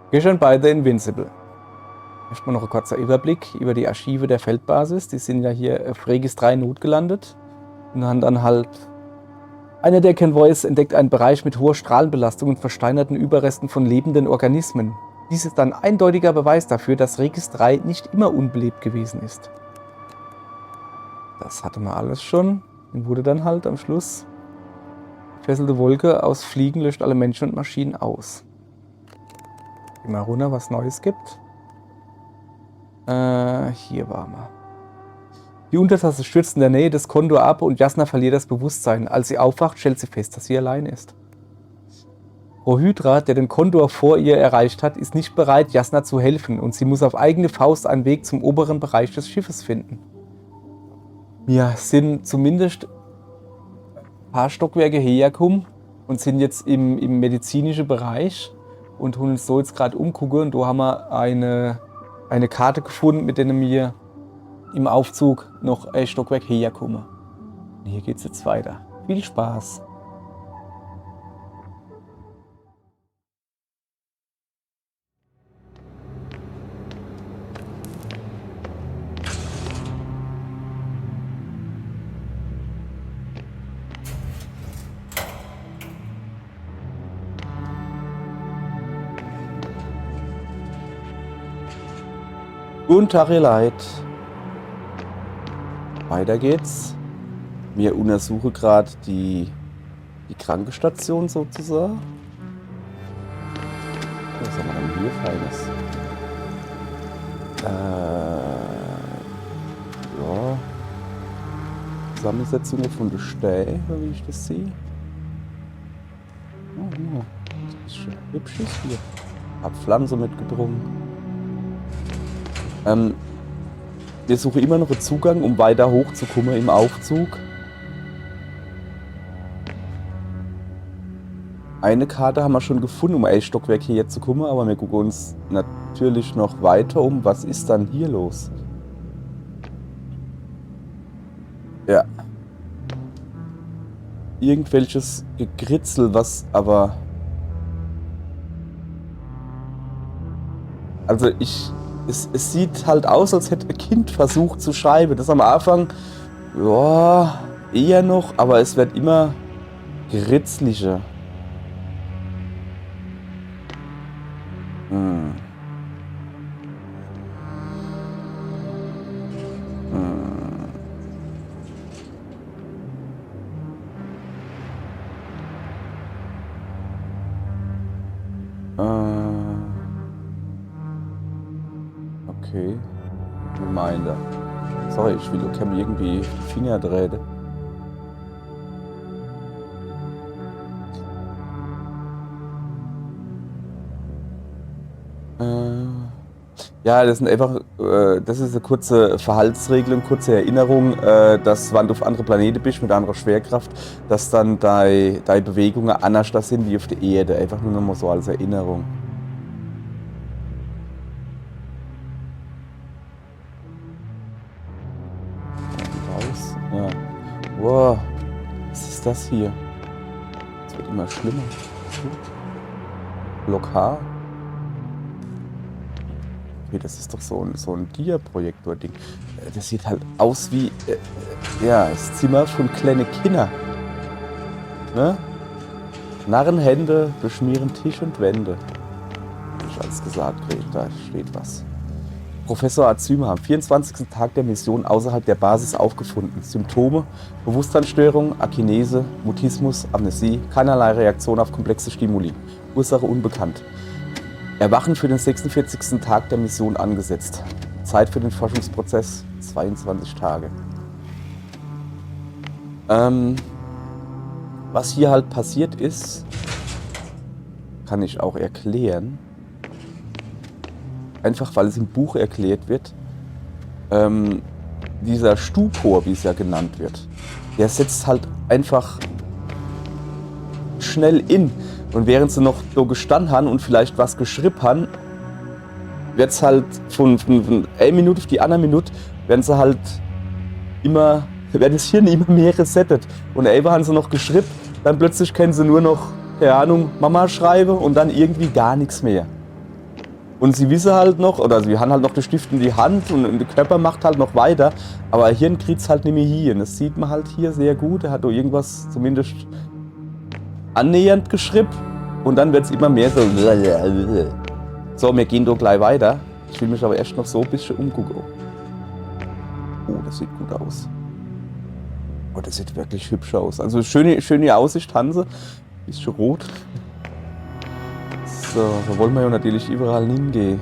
Gestern bei The Invincible. Erstmal noch ein kurzer Überblick über die Archive der Feldbasis. Die sind ja hier auf Regis 3 notgelandet und haben dann halt... Einer der Convoys entdeckt einen Bereich mit hoher Strahlenbelastung und versteinerten Überresten von lebenden Organismen. Dies ist ein eindeutiger Beweis dafür, dass Regis 3 nicht immer unbelebt gewesen ist. Das hatte man alles schon. Und wurde dann halt am Schluss... Gefesselte Wolke aus Fliegen löscht alle Menschen und Maschinen aus. Gehen wir runter, was Neues gibt. Hier waren wir. Die Untertasse stürzt in der Nähe des Kondor ab und Jasna verliert das Bewusstsein. Als sie aufwacht, stellt sie fest, dass sie allein ist. Rohydra, der den Kondor vor ihr erreicht hat, ist nicht bereit, Jasna zu helfen und sie muss auf eigene Faust einen Weg zum oberen Bereich des Schiffes finden. Wir sind zumindest ein paar Stockwerke hergekommen und sind jetzt im medizinischen Bereich und tun uns so jetzt gerade umgucken und da haben wir eine Karte gefunden, mit der wir im Aufzug noch ein Stockwerk herkommen. Hier geht's jetzt weiter. Viel Spaß! Guten Tag, ihr Leid. Weiter geht's. Wir untersuchen gerade die Krankenstation sozusagen. Was haben wir denn hier Feines? Ja. Zusammensetzung von der Stäbe, wie ich das sehe. Oh, das ist schon hübsches hier. Hab Pflanze mitgebracht. Wir suchen immer noch einen Zugang, um weiter hochzukommen im Aufzug. Eine Karte haben wir schon gefunden, um ein Stockwerk hierher zu kommen, aber wir gucken uns natürlich noch weiter um. Was ist dann hier los? Ja. Irgendwelches Gekritzel, was aber... Also es sieht halt aus, als hätte ein Kind versucht zu schreiben. Das am Anfang, ja, eher noch, aber es wird immer geritzlicher. Okay. Reminder. Sorry, ich will mir irgendwie die Finger drehen. Ja, das sind einfach, das ist eine kurze Verhaltsregelung, kurze Erinnerung, dass wenn du auf andere Planeten bist mit anderer Schwerkraft, dass dann deine Bewegungen anders sind wie auf der Erde. Einfach nur noch mal so als Erinnerung. Ja. Wow, was ist das hier? Es wird immer schlimmer. Block H. Okay, das ist doch so ein Dia-Projektor-Ding. Das sieht halt aus wie ja, das Zimmer von kleinen Kindern. Ne? Narrenhände beschmieren Tisch und Wände. Hab ich alles gesagt, da steht was. Professor Azuma am 24. Tag der Mission außerhalb der Basis aufgefunden. Symptome: Bewusstseinsstörung, Akinese, Mutismus, Amnesie, keinerlei Reaktion auf komplexe Stimuli. Ursache unbekannt. Erwachen für den 46. Tag der Mission angesetzt. Zeit für den Forschungsprozess 22 Tage. Was hier halt passiert ist, kann ich auch erklären. Einfach weil es im Buch erklärt wird, dieser Stupor, wie es ja genannt wird, der setzt halt einfach schnell in. Und während sie noch so gestanden haben und vielleicht was geschrieben haben, wird es halt von eine Minute auf die andere Minute, werden sie halt immer, werden das Hirn immer mehr resettet. Und eben haben sie noch geschrieben, dann plötzlich können sie nur noch, keine Ahnung, Mama schreiben und dann irgendwie gar nichts mehr. Und sie wissen halt noch, oder sie haben halt noch den Stift in die Hand und der Körper macht halt noch weiter, aber Hirn kriegt es halt nicht mehr hier. Und das sieht man halt hier sehr gut. Er hat doch irgendwas zumindest annähernd geschrieben und dann wird es immer mehr so. So, wir gehen doch gleich weiter. Ich will mich aber erst noch so ein bisschen umgucken. Oh, das sieht gut aus. Oh, das sieht wirklich hübsch aus. Also schöne Aussicht, Hanse. Bisschen rot. So, da wollen wir ja natürlich überall hingehen.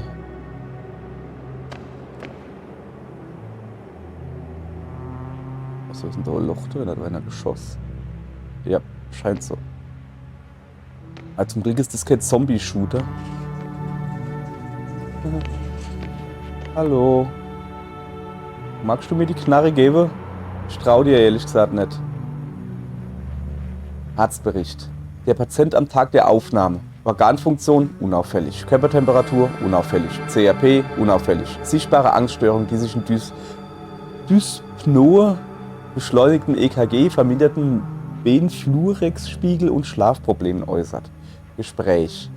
Was ist denn da ein Loch drin? Da war ein Geschoss. Ja, scheint so. Aber zum Glück ist das kein Zombie-Shooter. Hallo. Magst du mir die Knarre geben? Ich trau dir ehrlich gesagt nicht. Arztbericht. Der Patient am Tag der Aufnahme. Organfunktion unauffällig. Körpertemperatur unauffällig. CRP unauffällig. Sichtbare Angststörung, die sich in Dyspnoe, beschleunigten EKG, verminderten Venfluorex-Spiegel und Schlafproblemen äußert. Gespräch.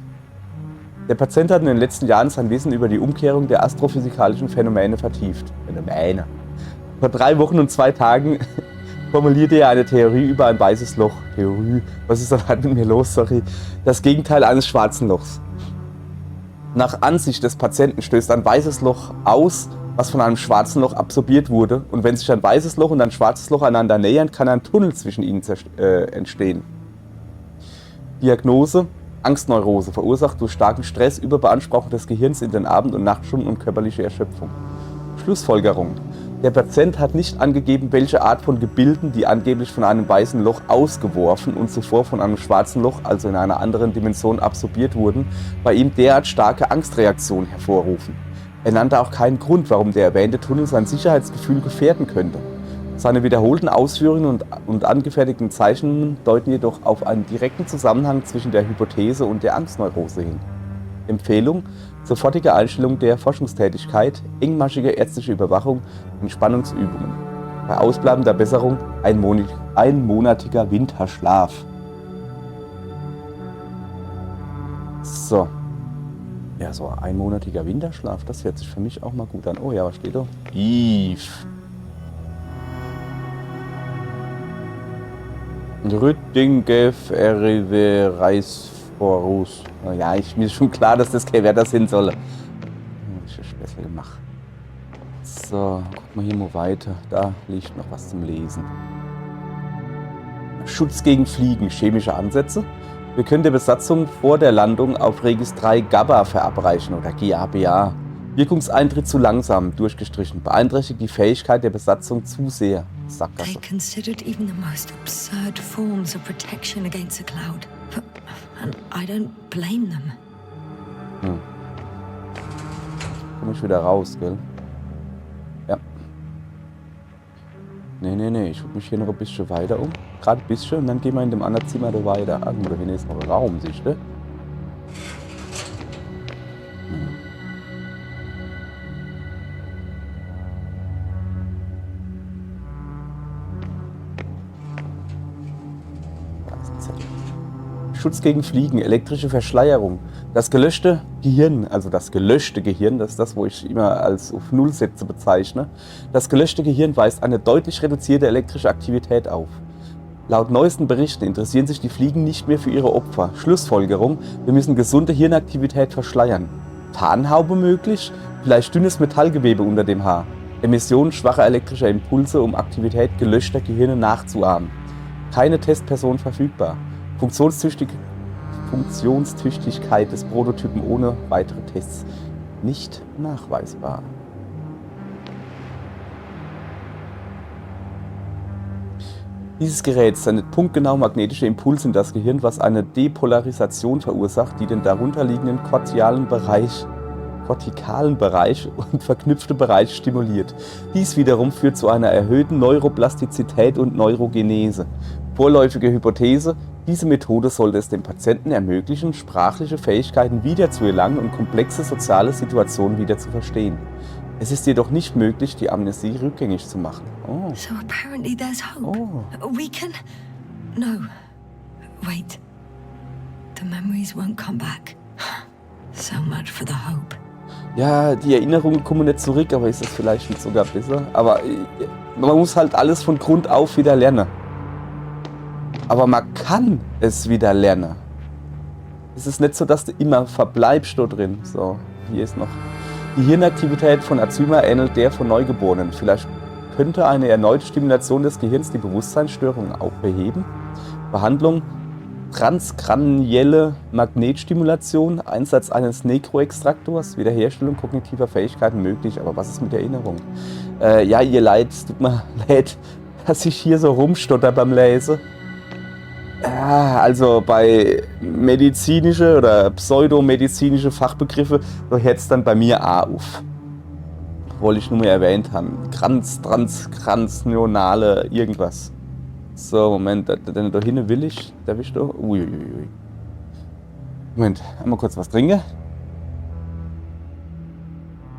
Der Patient hat in den letzten Jahren sein Wissen über die Umkehrung der astrophysikalischen Phänomene vertieft. Phänomene. Vor 3 Wochen und 2 Tagen formulierte er eine Theorie über ein weißes Loch. Theorie? Was ist da halt mit mir los? Sorry. Das Gegenteil eines schwarzen Lochs. Nach Ansicht des Patienten stößt ein weißes Loch aus, was von einem schwarzen Loch absorbiert wurde. Und wenn sich ein weißes Loch und ein schwarzes Loch einander nähern, kann ein Tunnel zwischen ihnen entstehen. Diagnose: Angstneurose, verursacht durch starken Stress, Überbeanspruchung des Gehirns in den Abend- und Nachtstunden und körperliche Erschöpfung. Schlussfolgerung: Der Patient hat nicht angegeben, welche Art von Gebilden, die angeblich von einem weißen Loch ausgeworfen und zuvor von einem schwarzen Loch, also in einer anderen Dimension, absorbiert wurden, bei ihm derart starke Angstreaktionen hervorrufen. Er nannte auch keinen Grund, warum der erwähnte Tunnel sein Sicherheitsgefühl gefährden könnte. Seine wiederholten Ausführungen und angefertigten Zeichnungen deuten jedoch auf einen direkten Zusammenhang zwischen der Hypothese und der Angstneurose hin. Empfehlung: sofortige Einstellung der Forschungstätigkeit, engmaschige ärztliche Überwachung, Entspannungsübungen. Bei ausbleibender Besserung einmonatiger Winterschlaf. So. Ja, so ein einmonatiger Winterschlaf, das hört sich für mich auch mal gut an. Oh ja, was steht da? Eve. Rüttingev Reisforus. Ja, mir ist schon klar, dass das kein Wert das hin soll. Ich hab's besser gemacht. So, guck mal hier mal weiter. Da liegt noch was zum Lesen. Schutz gegen Fliegen, chemische Ansätze. Wir können der Besatzung vor der Landung auf Regis 3 GABA verabreichen oder GABA. Wirkungseintritt zu langsam, durchgestrichen. Beeinträchtigt die Fähigkeit der Besatzung zu sehr. Sackgasse. They considered even the most absurd forms of protection against a cloud. And I don't blame them. Komm ich wieder raus, gell? Ja. Nee, ich guck mich hier noch ein bisschen weiter um. Gerade ein bisschen und dann gehen wir in dem anderen Zimmer da weiter. Ah, da hinten ist noch ein Raum, siehst du? Schutz gegen Fliegen, elektrische Verschleierung. Das gelöschte Gehirn, also das gelöschte Gehirn, das ist das, wo ich immer als auf Nullsätze bezeichne. Das gelöschte Gehirn weist eine deutlich reduzierte elektrische Aktivität auf. Laut neuesten Berichten interessieren sich die Fliegen nicht mehr für ihre Opfer. Schlussfolgerung: Wir müssen gesunde Hirnaktivität verschleiern. Tarnhaube möglich? Vielleicht dünnes Metallgewebe unter dem Haar. Emissionen schwacher elektrischer Impulse, um Aktivität gelöschter Gehirne nachzuahmen. Keine Testperson verfügbar. Funktionstüchtigkeit des Prototypen ohne weitere Tests nicht nachweisbar. Dieses Gerät sendet punktgenau magnetische Impulse in das Gehirn, was eine Depolarisation verursacht, die den darunterliegenden kortikalen Bereich und verknüpfte Bereiche stimuliert. Dies wiederum führt zu einer erhöhten Neuroplastizität und Neurogenese. Vorläufige Hypothese: Diese Methode sollte es dem Patienten ermöglichen, sprachliche Fähigkeiten wiederzuerlangen und komplexe soziale Situationen wieder zu verstehen. Es ist jedoch nicht möglich, die Amnesie rückgängig zu machen. Oh. So apparently there's hope. Oh. We can... No. Wait. The memories won't come back. So much for the hope. ja, die Erinnerungen kommen nicht zurück, aber ist das vielleicht nicht sogar besser? Aber man muss halt alles von Grund auf wieder lernen. Aber man kann es wieder lernen. Es ist nicht so, dass du immer verbleibst da drin. So, hier ist noch. Die Hirnaktivität von Alzheimer ähnelt der von Neugeborenen. Vielleicht könnte eine erneute Stimulation des Gehirns die Bewusstseinsstörungen auch beheben. Behandlung: transkranielle Magnetstimulation, Einsatz eines Necroextraktors, Wiederherstellung kognitiver Fähigkeiten möglich. Aber was ist mit Erinnerung? Ja, ihr Leid, es tut mir leid, dass ich hier so rumstotter beim Lesen. Ja, also bei medizinische oder pseudomedizinische Fachbegriffe, so hört es dann bei mir auch auf. Wollte ich nur mal erwähnt haben. Kranzionale irgendwas. So, Moment, da hinten will ich. Da bist du. Uiuiui. Moment, einmal kurz was trinken.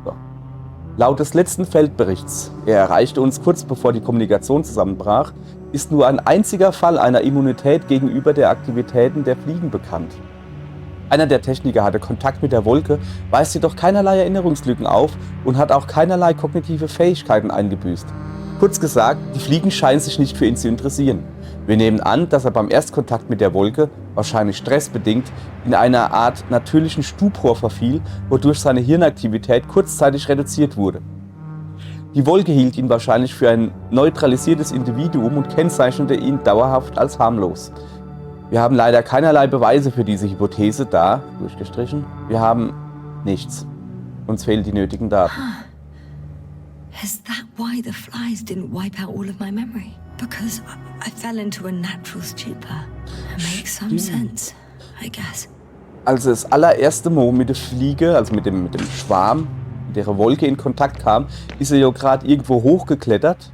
So. Laut des letzten Feldberichts, er erreichte uns kurz bevor die Kommunikation zusammenbrach, ist nur ein einziger Fall einer Immunität gegenüber der Aktivitäten der Fliegen bekannt. Einer der Techniker hatte Kontakt mit der Wolke, weist jedoch keinerlei Erinnerungslücken auf und hat auch keinerlei kognitive Fähigkeiten eingebüßt. Kurz gesagt, die Fliegen scheinen sich nicht für ihn zu interessieren. Wir nehmen an, dass er beim Erstkontakt mit der Wolke, wahrscheinlich stressbedingt, in einer Art natürlichen Stupor verfiel, wodurch seine Hirnaktivität kurzzeitig reduziert wurde. Die Wolke hielt ihn wahrscheinlich für ein neutralisiertes Individuum und kennzeichnete ihn dauerhaft als harmlos. Wir haben leider keinerlei Beweise für diese Hypothese da, durchgestrichen. Wir haben nichts. Uns fehlen die nötigen Daten. Is that why the flies didn't wipe out all of my memory? Because I fell into a natural stupor. It makes some sense, I guess. Also das allererste Mal mit der Fliege, also mit dem Schwarm, mit der Wolke in Kontakt kam, ist er ja gerade irgendwo hochgeklettert.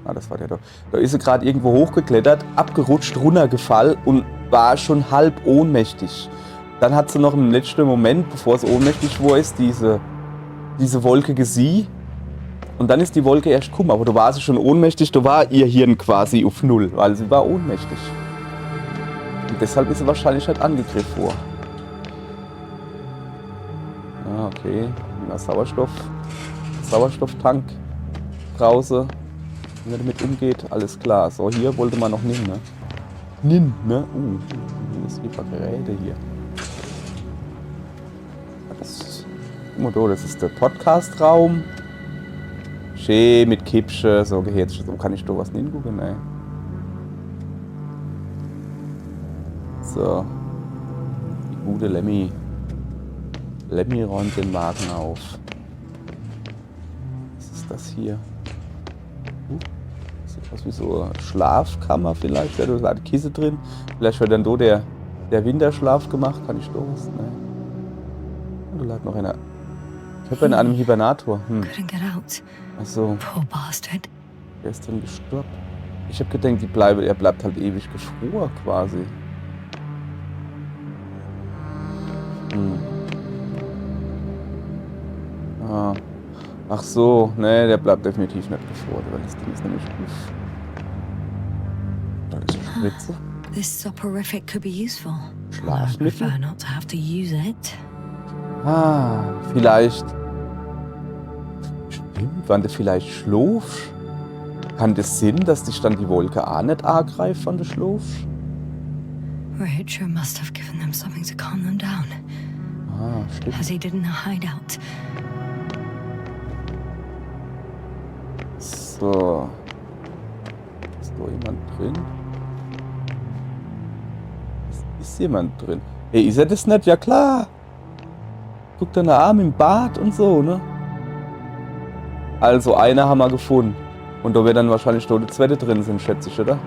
Ah, das war der doch. Da ist er gerade irgendwo hochgeklettert, abgerutscht, runtergefallen und war schon halb ohnmächtig. Dann hat sie noch im letzten Moment, bevor sie ohnmächtig war, ist diese Wolke gesehen. Und dann ist die Wolke erst gekommen. Aber da war sie schon ohnmächtig, da war ihr Hirn quasi auf Null, weil sie war ohnmächtig. Und deshalb ist sie wahrscheinlich halt angegriffen worden. Ah, okay. Na, Sauerstofftank draußen. Wenn er damit umgeht, alles klar. So, hier wollte man noch nehmen, ne? Ne? Hier ist die Geräte hier. Das ist der Podcast-Raum. Schön mit Kippsche. So, jetzt kann ich da was hingucken, ne? So. Die gute Lemmy. Lemmy räumt den Magen auf. Was ist das hier? Sieht aus wie so eine Schlafkammer vielleicht. Da ist eine Kiste drin. Vielleicht wird dann da der Winterschlaf gemacht. Kann ich da was? Ne? Und da lag noch einer. Ich habe in einem Hibernator. Couldn't get out. Achso. Poor bastard. Der ist drin gestorben. Ich habe gedacht, er bleibt halt ewig gefroren quasi. Ah. Ach so, ne, der bleibt definitiv nicht gefroren, weil das Ding ist nämlich uff. Da ist eine Spritze. This soporific could be useful. I Schlafmittel? prefer not to have to use it. Ah, vielleicht. Stimmt, wenn du vielleicht schlafst, kann das Sinn, dass dich dann die Wolke auch nicht angreift, wenn du schlafst? Richard must have given them something to calm them down, Ah, stimmt. as he did in the hideout. So. Ist da jemand drin? Ist jemand drin? Hey, ist er das nicht? Ja klar! Guck deine Arme im Bad und so, ne? Also, eine haben wir gefunden. Und da wird dann wahrscheinlich tote Zwette drin sind, schätze ich, oder?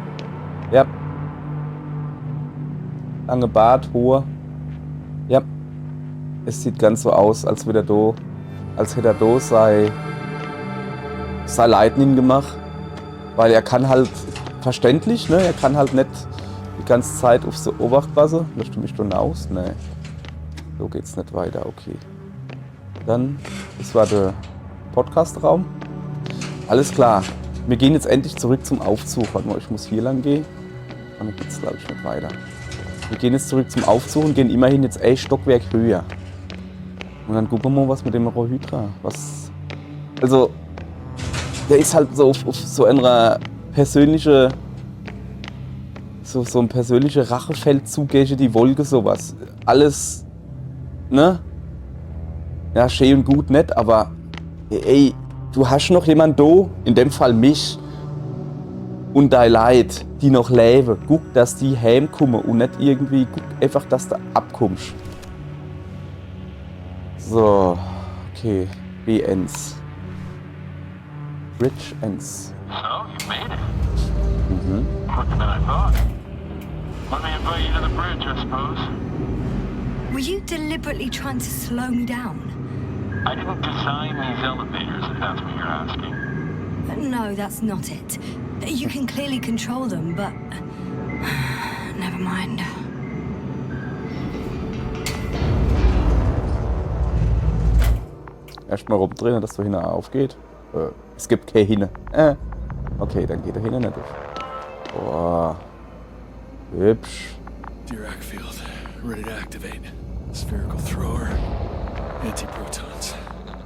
Ja. Lange Bart, hohe. Ja. Es sieht ganz so aus, als hätte er da sei Lightning gemacht. Weil er kann halt, verständlich, ne? Er kann halt nicht die ganze Zeit auf so Obachtwasser. Lässt du mich schon aus? Ne. So geht's nicht weiter, okay. Dann, das war der Podcast-Raum. Alles klar. Wir gehen jetzt endlich zurück zum Aufzug. Warte mal, ich muss hier lang gehen. Und dann geht's, glaube ich, nicht weiter. Wir gehen jetzt zurück zum Aufzug und gehen immerhin jetzt ein Stockwerk höher. Und dann gucken wir mal, was mit dem Rohydra. Was. Also. Der ist halt so auf so einer persönliche. So ein persönlicher Rachefeldzug gegen die Wolke, sowas. Alles. Ne? Ja, schön und gut, nicht, aber. Ey, du hast noch jemanden da, in dem Fall mich. Und dein Leid, die noch leben. Guck, dass die heimkommen und nicht irgendwie. Guck einfach, dass du abkommst. So, okay. B-Ends. Rich Ends. So, you made it. Quicker than I thought. Let me invite you to the bridge, I suppose. Were you deliberately trying to slow me down? I didn't design these elevators, if that's what you're asking. No, that's not it. You can clearly control them, but... Never mind. Erstmal rumdrehen, dass so hinten aufgeht. Es gibt keine hinten. Okay, dann geht er hinten nicht durch. Boah. Hübsch. Dirac field, ready to activate. Spherical thrower, anti-protons.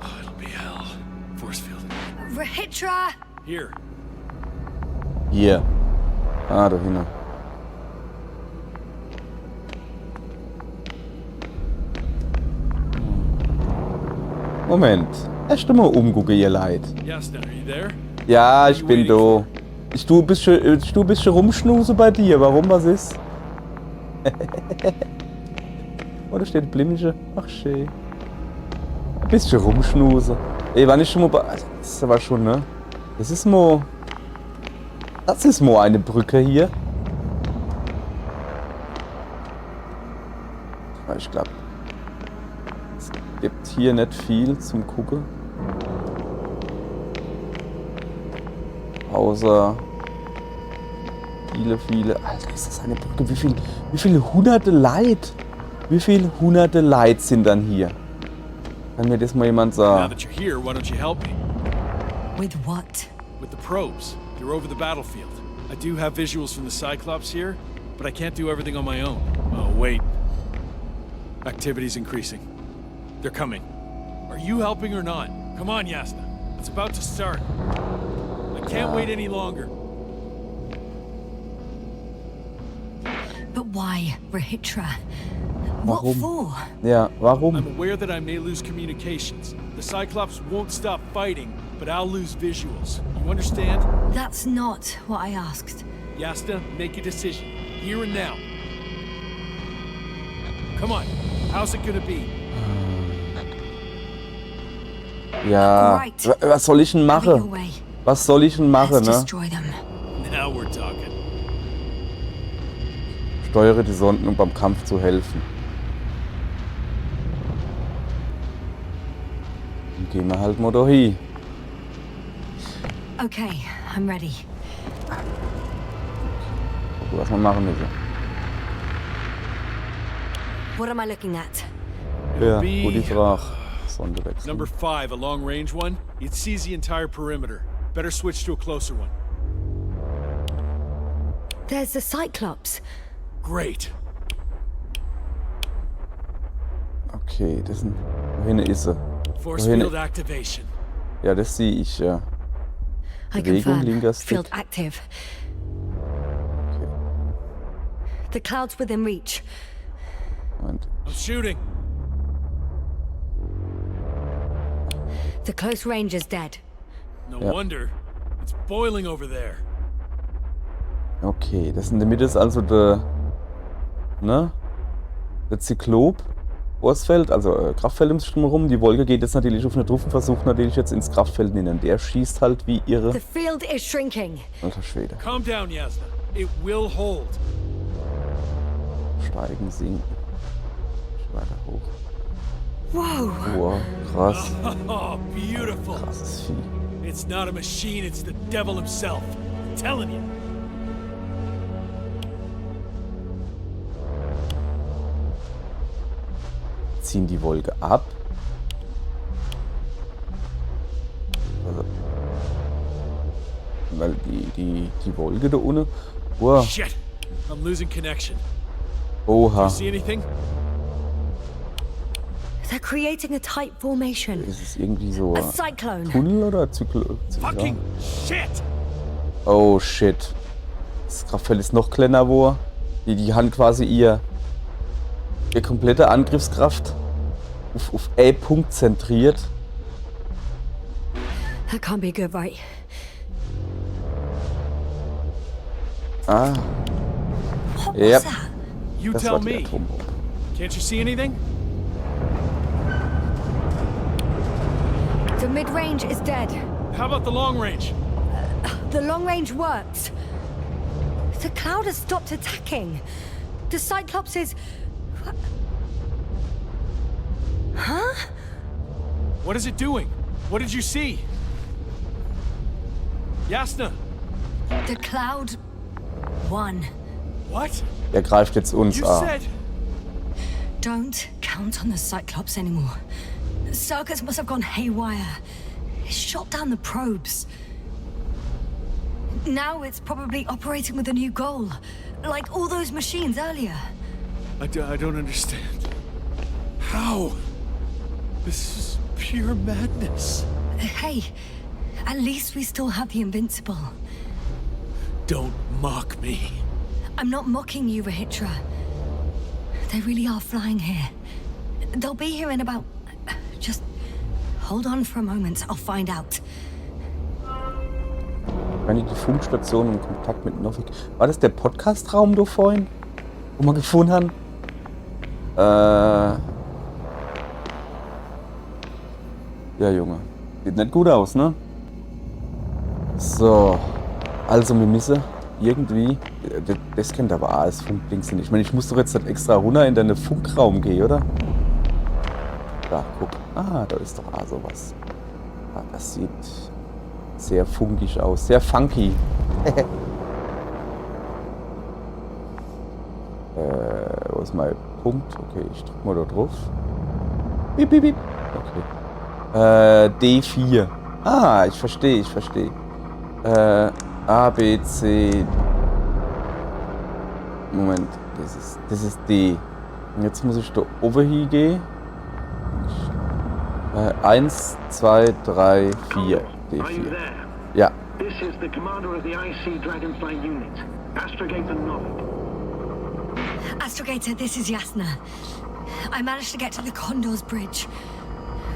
Oh, it'll be hell. Force field. Rahitra! Here. Hier. Ah, da hinten. Moment. Erst mal umgucken, ihr Leid. Yasna, are you there? Ja, ich bin da. Ich tu ein bisschen rumschnuse bei dir. Warum, was ist? Oh, da steht Blimmische. Ach, schön. Ein bisschen rumschnuse. Ey, wann ich schon mal bei... Das ist aber schon, ne? Das ist mal... Das ist mal eine Brücke hier. Aber ich glaube... Es gibt hier nicht viel zum Gucken. Außer... Viele... Alter, ist das eine Brücke? Wie viele hunderte Leid? Wie viele hunderte Leid sind dann hier? Kann mir das mal jemand Now sagen? that you're here, why don't you help me? With what? With the probes. You're over the battlefield. I do have visuals from the Cyclops here, but I can't do everything on my own. Oh, wait. Activity's increasing. They're coming. Are you helping or not? Come on, Yasna. It's about to start. I can't wait any longer. But why, Rahitra? What Warum? for? Ja, warum? I'm aware that I may lose communications. The Cyclops won't stop fighting, but I'll lose visuals. You understand? That's not what I asked. Yasna, make a decision. Here and now. Come on. How's it gonna be? Ja, Right. was soll ich denn Have it your machen? way. Was soll ich denn machen, Let's ne? destroy them. Now we're talking. Steuere die Sonden, um beim Kampf zu helfen. Dann gehen wir halt mal da hin. Okay, I'm ready. Gucken, was wir machen müssen. What am I looking at? Ja, Be- gute Frage. Sonde wechseln. Number 5, a long-range one. It sees the entire perimeter. Better switch to a closer one. There's the Cyclops. Great. Okay, das sind... Wohin ist sie? Force Wohin- field activation. Ja, das sehe ich, ja. I Bewegung, confirm. linker Stick. Field active. Okay, The cloud's within reach. Moment. I'm shooting. The close range is dead. No Ja. wonder. It's boiling over there. Okay, das in der Mitte ist also der... Ne? Der Zyklop. Forcefield, also Kraftfeld ums Drumherum. Die Wolke geht jetzt natürlich auf eine drauf und versucht natürlich jetzt ins Kraftfeld hinein. Der schießt halt wie irre. The field is shrinking. Alter Schwede. Calm down, Yasna. It will hold. Steigen, sinken. Weiter hoch. Whoa! Wow, krass. Oh, beautiful. Krasses Vieh. It's not a machine, it's the devil himself. I'm telling you. Ziehen die Wolke ab. Also, weil die Wolke da unten. Wow. Shit. I'm losing connection. Oha. You see anything? They're creating a tight formation. Ist es irgendwie so A cyclone. Tunnel oder Fucking shit! Oh shit. Das Kraftfeld ist noch kleiner, wo die haben quasi ihr komplette Angriffskraft auf A-Punkt zentriert. That can't be good, right? Ah, What Yep. was that? You das tell war die me. Atombombe. Can't you see anything? The mid-range is dead. How about the long range? The long range works. The cloud has stopped attacking. The Cyclops is... Huh? What is it doing? What did you see? Yasna! The cloud won. What? Er greift jetzt uns You an. said... Don't count on the Cyclops anymore. The circuits must have gone haywire. It shot down the probes. Now it's probably operating with a new goal. Like all those machines earlier. I don't understand. How? This is pure madness. Hey, at least we still have the Invincible. Don't mock me. I'm not mocking you, Rahitra. They really are flying here. They'll be here in about... Just hold on for a moment. I'll find out. Meine die Funkstation und Kontakt mit Novik. War das der Podcast-Raum da vorhin? Wo wir gefunden haben? Ja, Junge. Sieht nicht gut aus, ne? So. Also, wir müssen irgendwie... Das kennt aber auch als Funkdings nicht. Ich meine, ich muss doch jetzt halt extra runter in deinen Funkraum gehen, oder? Da, guck. Ah, da ist doch auch sowas. Ah, das sieht sehr funkig aus. Sehr funky. Wo ist mein Punkt? Okay, ich drück mal da drauf. Bip, bip, bip. Okay. D4. Ah, ich verstehe. A, B, C. Moment, das ist D. Und jetzt muss ich da oben hingehen. 1, 2, 3, 4. Are you D4. there? Ja. This is the commander of the IC Dragonfly unit, Astrogator Novik. Astrogator, this is Yasna. I managed to get to the Condor's bridge.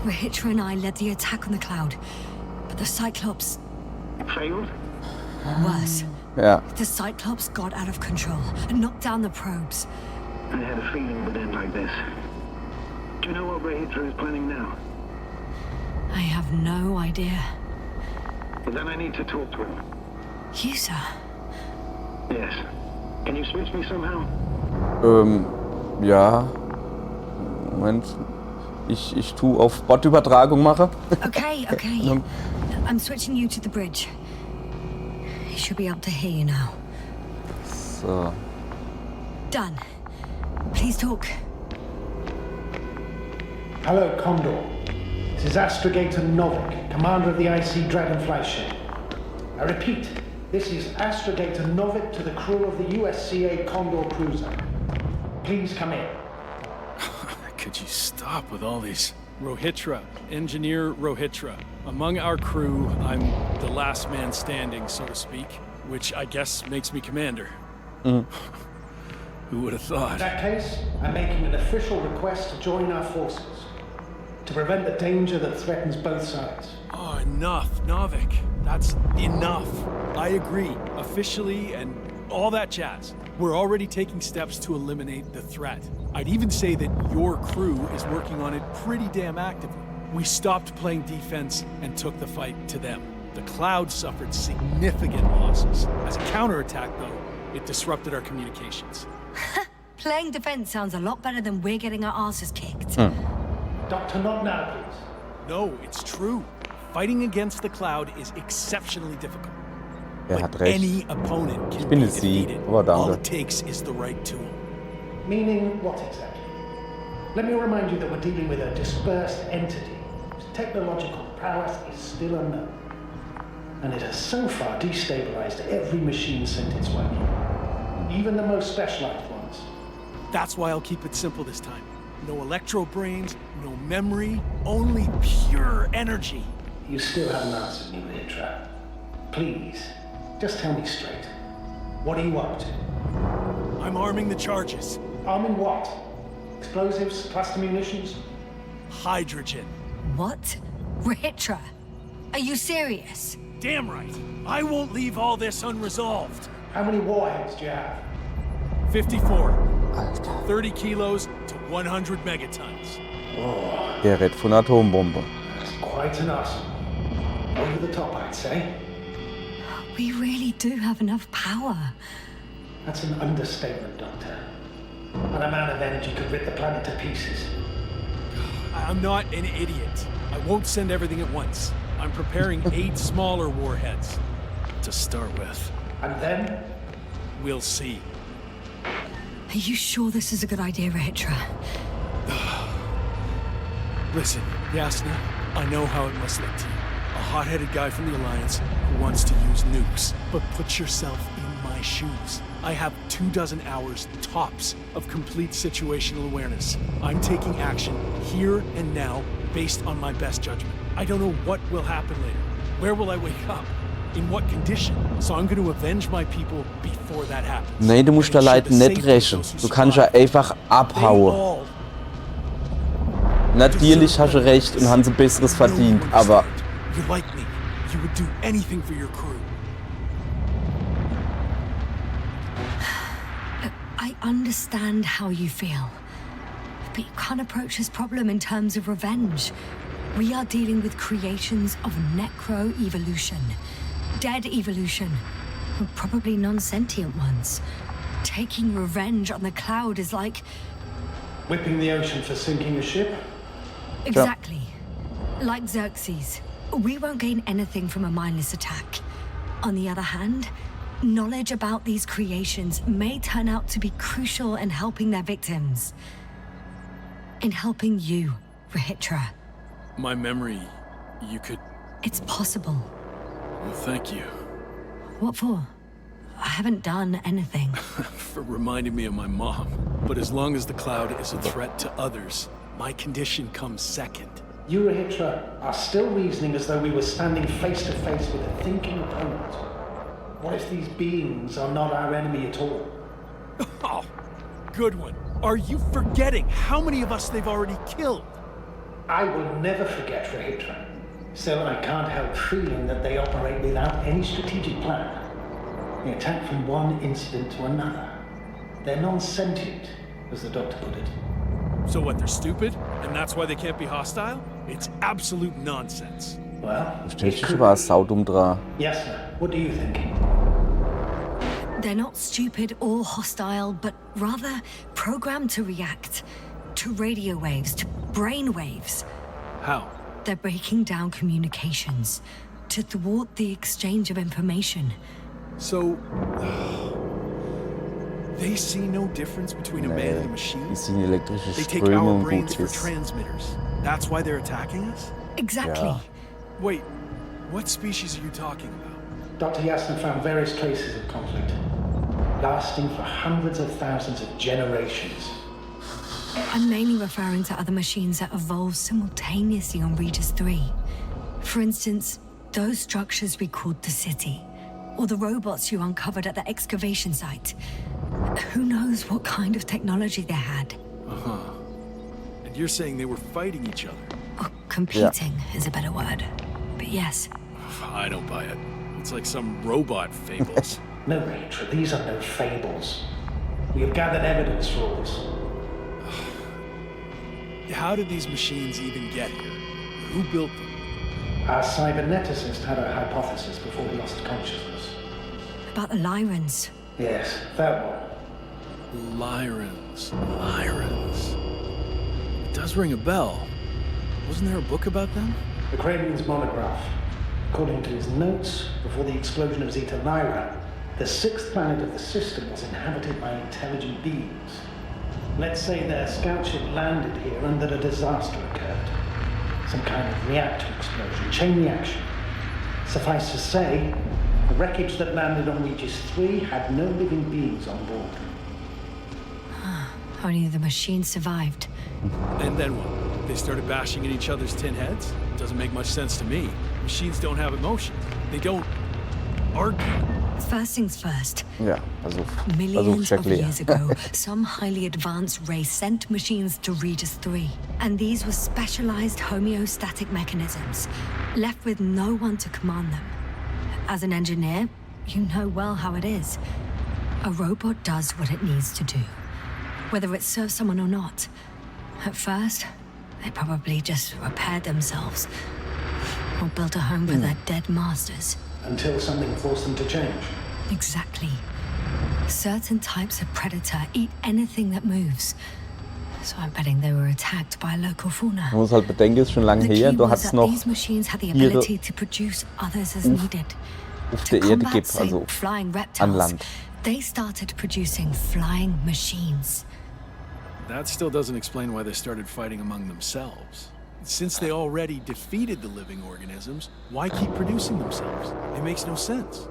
Rahitra and I led the attack on the cloud. But the Cyclops... Failed? Worse. Ja. The Cyclops got out of control and knocked down the probes. I had a feeling it would end like this. Do you know what Rahitra is planning now? I have no idea. Well, then I need to talk to him. You, sir? Yes. Can you switch me somehow? Ja. Moment. Ich tu auf Botübertragung mache. Okay. I'm switching you to the bridge. He should be able to hear you now. So. Done. Please talk. Hello, Condor. This is Astrogator Novik, commander of the IC Dragonfly ship. I repeat, this is Astrogator Novik to the crew of the USCA Condor cruiser. Please come in. Could you stop with all these? Rohitra, Engineer Rohitra. Among our crew, I'm the last man standing, so to speak, which I guess makes me commander. Who would have In thought? that case, I'm making an official request to join our forces to prevent the danger that threatens both sides. Oh, enough, Novik. That's enough. I agree, officially, and all that jazz. We're already taking steps to eliminate the threat. I'd even say that your crew is working on it pretty damn actively. We stopped playing defense and took the fight to them. The Cloud suffered significant losses. As a counterattack, though, it disrupted our communications. Playing defense sounds a lot better than we're getting our asses kicked. Doctor, not now, please. No, it's true. Fighting against the Cloud is exceptionally difficult. Er But hat recht. any opponent can bin be es Sie, defeated. aber danke. All it takes is the right tool. Meaning what exactly? Let me remind you that we're dealing with a dispersed entity whose technological prowess is still unknown. And it has so far destabilized every machine sent its way. Even the most specialized ones. That's why I'll keep it simple this time. no electro brains, no memory, only pure energy. You still haven't answered me, Ritra. Please, just tell me straight. What are you up to? I'm arming the charges. Arming what? Explosives? Cluster munitions? Hydrogen. What? Rahitra? Are you serious? Damn right. I won't leave all this unresolved. How many warheads do you have? 54. Alter. 30 kilos to 100 megatons. Gerät von Atombombe. That's quite an arsenal. Over the top, I'd say. We really do have enough power. That's an understatement, Doctor. An amount of energy could rip the planet to pieces. I'm not an idiot. I won't send everything at once. I'm preparing 8 smaller warheads. To start with. And then? We'll see. Are you sure this is a good idea, Rahitra? Listen, Yasna, I know how it must look to you. A hot-headed guy from the Alliance who wants to use nukes. But put yourself in my shoes. I have 24 hours tops of complete situational awareness. I'm taking action here and now based on my best judgment. I don't know what will happen later. Where will I wake up? In what condition? So I'm going to avenge my people before that happens. Nee, du musst da Leute nicht rächen. Du kannst ja einfach abhauen. Natürlich hast du recht und haben sie Besseres verdient, aber... You like me. You would do anything for your crew. I understand how you feel. But you can't approach this problem in terms of revenge. We are dealing with creations of necro-evolution. Dead evolution. Probably non-sentient ones. Taking revenge on the cloud is like... Whipping the ocean for sinking a ship? Exactly. Like Xerxes. We won't gain anything from a mindless attack. On the other hand, knowledge about these creations may turn out to be crucial in helping their victims. In helping you, Rahitra. My memory, you could... It's possible. Well, thank you. What for? I haven't done anything. For reminding me of my mom. But as long as the cloud is a threat to others, my condition comes second. You, Rahitra, are still reasoning as though we were standing face to face with a thinking opponent. What if these beings are not our enemy at all? Oh, good one. Are you forgetting how many of us they've already killed? I will never forget, Rahitra. Still, I can't help feeling that they operate without any strategic plan. They attack from one incident to another. They're non-sentient, as the doctor put it. So what, they're stupid? And that's why they can't be hostile? It's absolute nonsense. Well, Technisch war es saudumm dran. Yes, sir. What do you think? They're not stupid or hostile, but rather programmed to react. To radio waves, to brain waves. How? They're breaking down communications to thwart the exchange of information. So... they see no difference between a man and a Die machine? sehen elektrische They take our Strömung brains gut for ist. transmitters. That's why they're attacking us? Exactly. Yeah. Wait, what species are you talking about? Dr. Yasna found various traces of conflict, lasting for hundreds of thousands of generations. I'm mainly referring to other machines that evolved simultaneously on Regis 3. For instance, those structures we called the city, or the robots you uncovered at the excavation site. Who knows what kind of technology they had? Uh-huh. And you're saying they were fighting each other? Or competing is a better word. But yes, I don't buy it. It's like some robot fables. No, Rachel, these are no fables. We have gathered evidence for all this. How did these machines even get here? Who built them? Our cyberneticist had a hypothesis before he lost consciousness. about the Lyrans. Yes, that one. Lyrans. It does ring a bell. Wasn't there a book about them? The Cranian's monograph. According to his notes, before the explosion of Zeta Lyra, the sixth planet of the system was inhabited by intelligent beings. Let's say their scout ship landed here and that a disaster occurred. Some kind of reactor explosion, chain reaction. Suffice to say, the wreckage that landed on Regis 3 had no living beings on board. Only the machine survived. And then what? They started bashing in each other's tin heads? Doesn't make much sense to me. Machines don't have emotions. They don't argue. First things first. Ja, versuch Millions ich of erklären. years ago, some highly advanced race sent machines to Regis 3. And these were specialized homeostatic mechanisms, left with no one to command them. As an engineer, you know well how it is. A robot does what it needs to do, whether it serves someone or not. At first, they probably just repaired themselves, or built a home for their dead masters. Until something forced them to change. Exactly. Certain types of predator eat anything that moves. So I'm betting they were attacked by a local fauna. Man muss halt bedenken, ist schon lange The her. key Du was hast that noch these machines had the Tiere ability to produce others as needed. auf To der Erde combat, gibt, say, also flying an reptiles, Land. they started producing flying machines. That still doesn't explain why they started fighting among themselves. Since they already defeated the living organisms, why keep producing themselves? It makes no sense.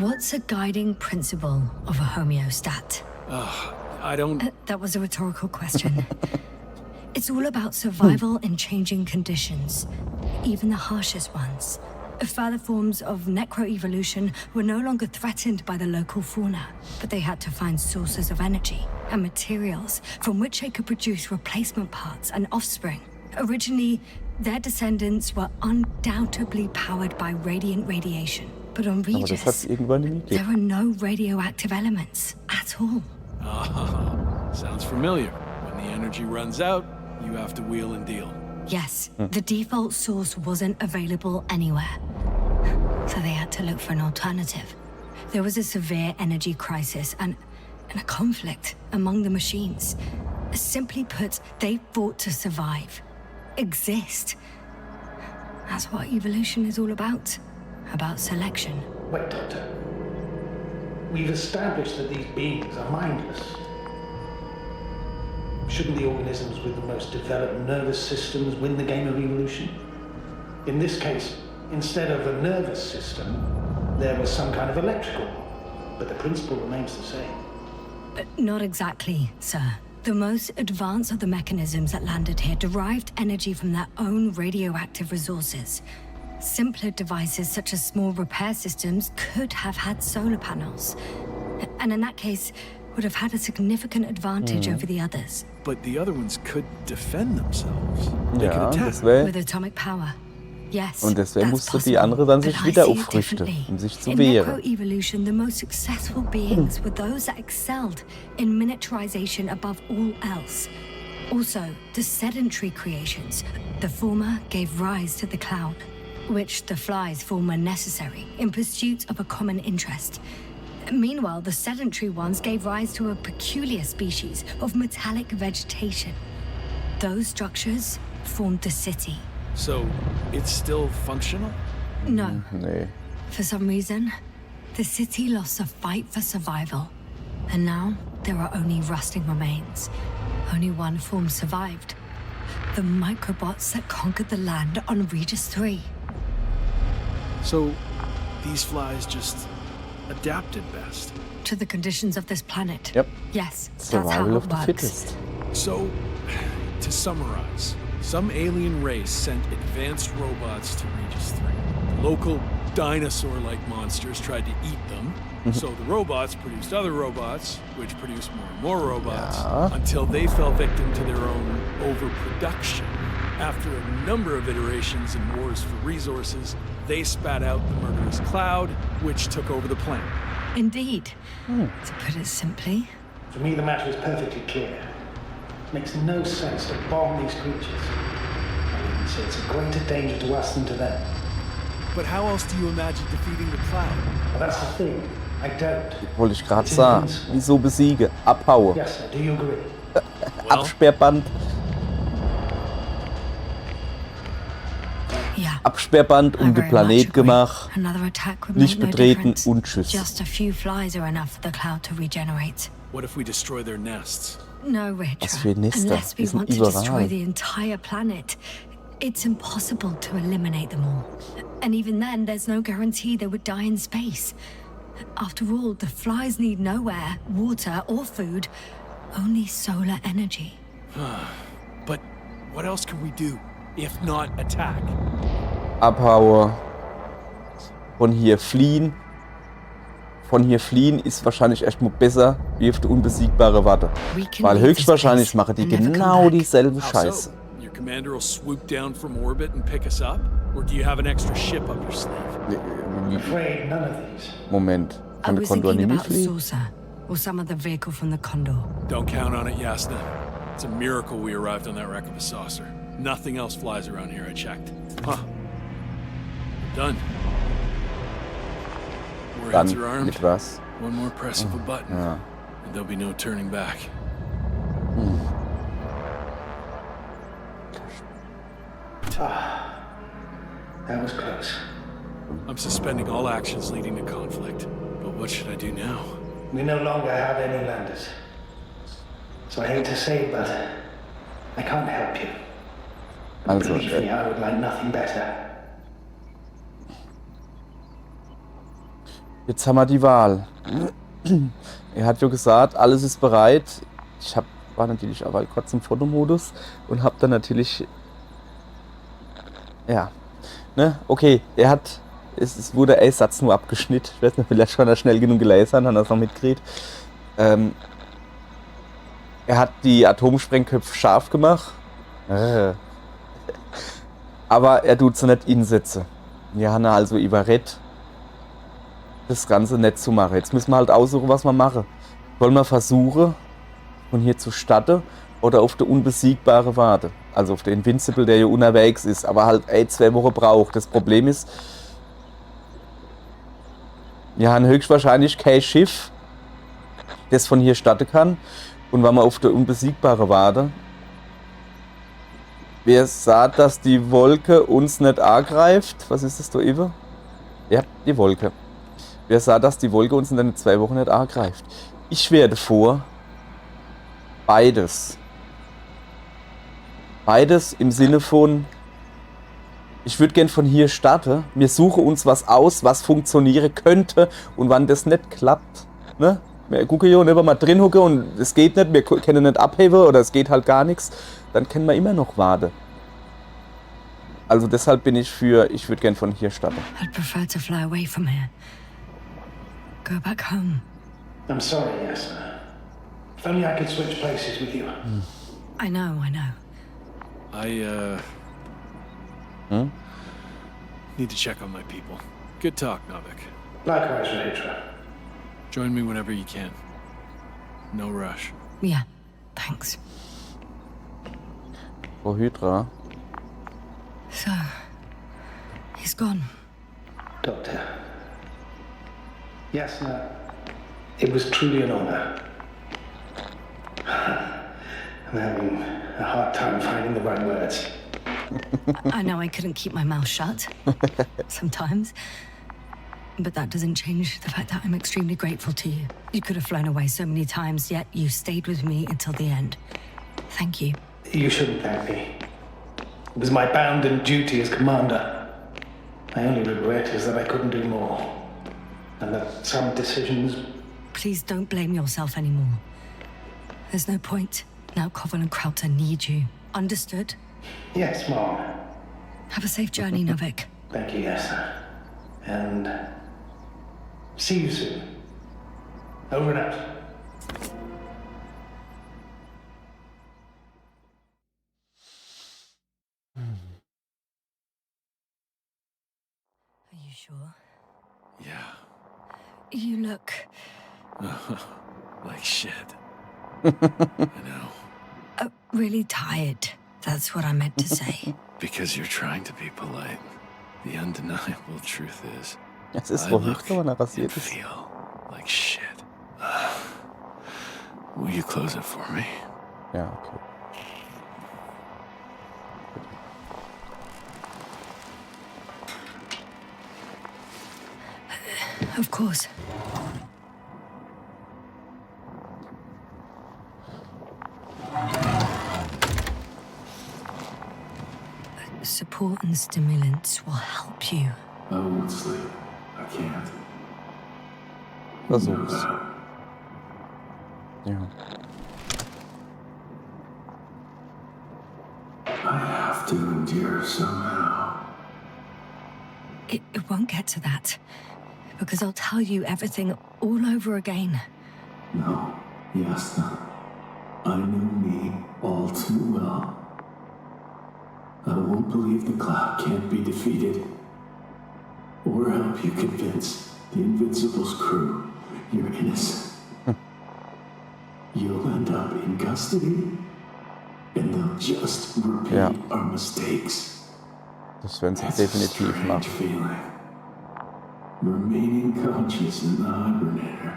What's a guiding principle of a homeostat? I don't... That was a rhetorical question. It's all about survival in changing conditions, even the harshest ones. Further forms of necroevolution were no longer threatened by the local fauna, but they had to find sources of energy and materials from which they could produce replacement parts and offspring. Originally, their descendants were undoubtedly powered by radiant radiation. But on Aber das hat es Regis, irgendwann nie there gegeben. are no radioactive elements at all. Sounds familiar. When the energy runs out, you have to wheel and deal. Yes, the default source wasn't available anywhere. So they had to look for an alternative. There was a severe energy crisis and a conflict among the machines. Simply put, they fought to survive, exist. That's what evolution is all about selection. Wait, Doctor. We've established that these beings are mindless. Shouldn't the organisms with the most developed nervous systems win the game of evolution? In this case, instead of a nervous system, there was some kind of electrical one, but the principle remains the same. Not exactly, sir. The most advanced of the mechanisms that landed here derived energy from their own radioactive resources. Simpler devices such as small repair systems could have had solar panels. And in that case, would have had a significant advantage over the others. But the other ones could defend themselves. They Ja, could attack. deswegen. With atomic power. Yes, Und deswegen that's musste die possible, andere dann but sich I wieder see it aufrichten, differently. um sich zu In wehren. necroevolution, the most successful beings were those that excelled in miniaturization above all else. Also, the sedentary creations, the former gave rise to the cloud, which the flies form when necessary in pursuit of a common interest. Meanwhile, the sedentary ones gave rise to a peculiar species of metallic vegetation. Those structures formed the city. So, it's still functional? No, Nee. for some reason, the city lost the fight for survival. And now, there are only rusting remains. Only one form survived. The microbots that conquered the land on Regis 3. So, these flies just adapted best. To the conditions of this planet. Yep. Yes, that's how Survival it of the works. fittest. So, to summarize, some alien race sent advanced robots to Regis 3. Local dinosaur-like monsters tried to eat them, so the robots produced other robots, which produced more and more robots, Ja. until they fell victim to their own overproduction. After a number of iterations and wars for resources, they spat out the murderous cloud, which took over the planet. Indeed. To put it simply, For me, the matter is perfectly clear. It makes no sense to bomb these creatures. I even say it's a greater danger to us than to them. But how else do you imagine defeating the cloud? But that's the thing. I don't. Wollte ich gerade sagen. Wieso besiege? Abhaue. Yes, sir. Do you agree? Absperrband. yeah. Absperrband I um den very much Planet agree. gemacht. Another attack would Nicht make no betreten difference. und tschüss. Just a few flies are enough for the cloud to regenerate. What if we destroy their nests? No, Richard. Was für Nester? Unless we Die sind want to destroy überall. the entire planet, it's impossible to eliminate them all. And even then, there's no guarantee they would die in space. After all, the flies need no air, water, or food, Only solar energy. But what else can we do, if not attack? Abhaue. Von hier fliehen. Von hier fliehen ist wahrscheinlich erstmal besser, wie auf die unbesiegbare Warte. We can Weil leave höchstwahrscheinlich this place machen die and never come genau back. dieselbe How Scheiße. so? Your commander will swoop down from orbit and pick us up? Or do you have an extra ship up your sleeve? I'm afraid none of these. Moment. I Kann der was Kondor thinking nicht about the mitfliegen? saucer or some other vehicle from the Condor. Don't count on it, Yasna. It's a miracle we arrived on that wreck of a saucer. Nothing else flies around here, I checked. Huh. We're done. We're Dann heads are armed. mit was? One more press of a button, Ja. and there'll be no turning back. That was close. I'm suspending all actions leading to conflict. But what should I do now? We no longer have any landers. So I hate to say it, but I can't help you. And Also, believe me, I would like nothing better. Jetzt haben wir die Wahl. Er hat ja gesagt, alles ist bereit. War natürlich aber kurz im Fotomodus und habe dann natürlich, ja, ne, okay, es wurde ein Satz nur abgeschnitten. Ich weiß nicht, vielleicht schon schnell genug gelesen, hat er es noch mitgekriegt. Er hat die Atomsprengköpfe scharf gemacht. Aber er tut sie nicht einsetzen. Wir haben also überredet, das Ganze nicht zu machen. Jetzt müssen wir halt aussuchen, was wir machen. Wollen wir versuchen, von hier zu starten oder auf der unbesiegbare Warte? Also auf den Invincible, der ja unterwegs ist, aber halt 2 Wochen braucht. Das Problem ist, wir haben höchstwahrscheinlich kein Schiff, das von hier starten kann. Und wenn wir auf der unbesiegbare Warte, wer sagt, dass die Wolke uns nicht angreift? Was ist das da eben? Ja, die Wolke. Wer sagt, dass die Wolke uns in den 2 Wochen nicht angreift? Ich werde vor, beides. Beides im Sinne von, ich würde gern von hier starten. Wir suchen uns was aus, was funktionieren könnte. Und wenn das nicht klappt, ne? Wir gucken hier und wenn wir mal drin hocken und es geht nicht, wir können nicht abheben oder es geht halt gar nichts, dann können wir immer noch warten. Also deshalb bin ich für, ich würde gern von hier starten. I'd prefer to fly away from here. Go back home. I'm sorry, Yasna. If only I could switch places with you. I know. I need to check on my people. Good talk, Novik. Likewise, Rahitra. Join me whenever you can. No rush. Yeah, thanks. Frau Hydra. So, he's gone. Doctor. Yasna, it was truly an honor. I'm having a hard time finding the right words. I know I couldn't keep my mouth shut sometimes, but that doesn't change the fact that I'm extremely grateful to you. You could have flown away so many times, yet you stayed with me until the end. Thank you. You shouldn't thank me. It was my bounden duty as commander. My only regret is that I couldn't do more, and that some decisions. Please don't blame yourself anymore. There's no point. Now Koval and Krauter need you. Understood? Yes, Mom. Have a safe journey, Novik. Thank you, Yasna. And see you soon. Over and out. Are you sure? Yeah, You look... like shit. I know. really tired. That's what I meant to say. Because you're trying to be polite. The undeniable truth is, Es ist I Frau look Hydra, wenn er and rasiert ist. feel like shit. Will you close it for me? Ja, okay. Of course. Support and stimulants will help you. I won't sleep. I can't. Versuch's. Ja. have to endure somehow. It won't get to that. Because I'll tell you everything all over again. No, Yasna. I know me all too well. I won't believe the Cloud can't be defeated. Or help you convince the Invincible's crew you're innocent. You'll end up in custody, and they'll just repeat Ja. our mistakes. Das werden sie That's a definitiv strange machen. feeling. Remaining conscious in the hibernator.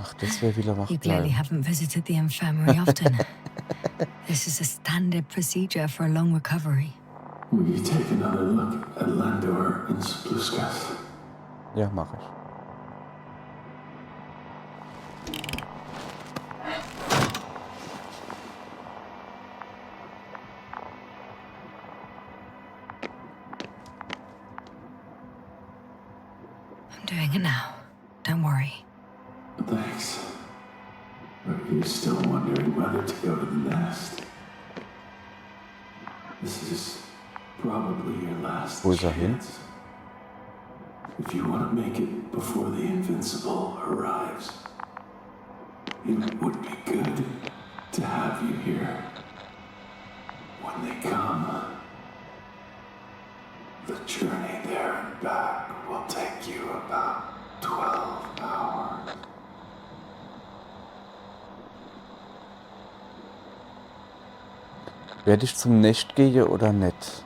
Ach, das wäre wieder wach You clearly bleiben. haven't visited the infirmary often. This is a standard procedure for a long recovery. Will you take another look at Landor and Spluskas? Ja, mache ich. I'm doing it now. Don't worry. Thanks. Are you still wondering whether to go to the nest? This is probably your last Wo ist er hin? chance. If you want to make it before the Invincible arrives, it would be good to have you here. When they come, the journey there and back will take you about 12 hours. Werde ich zum Nest gehen oder nicht?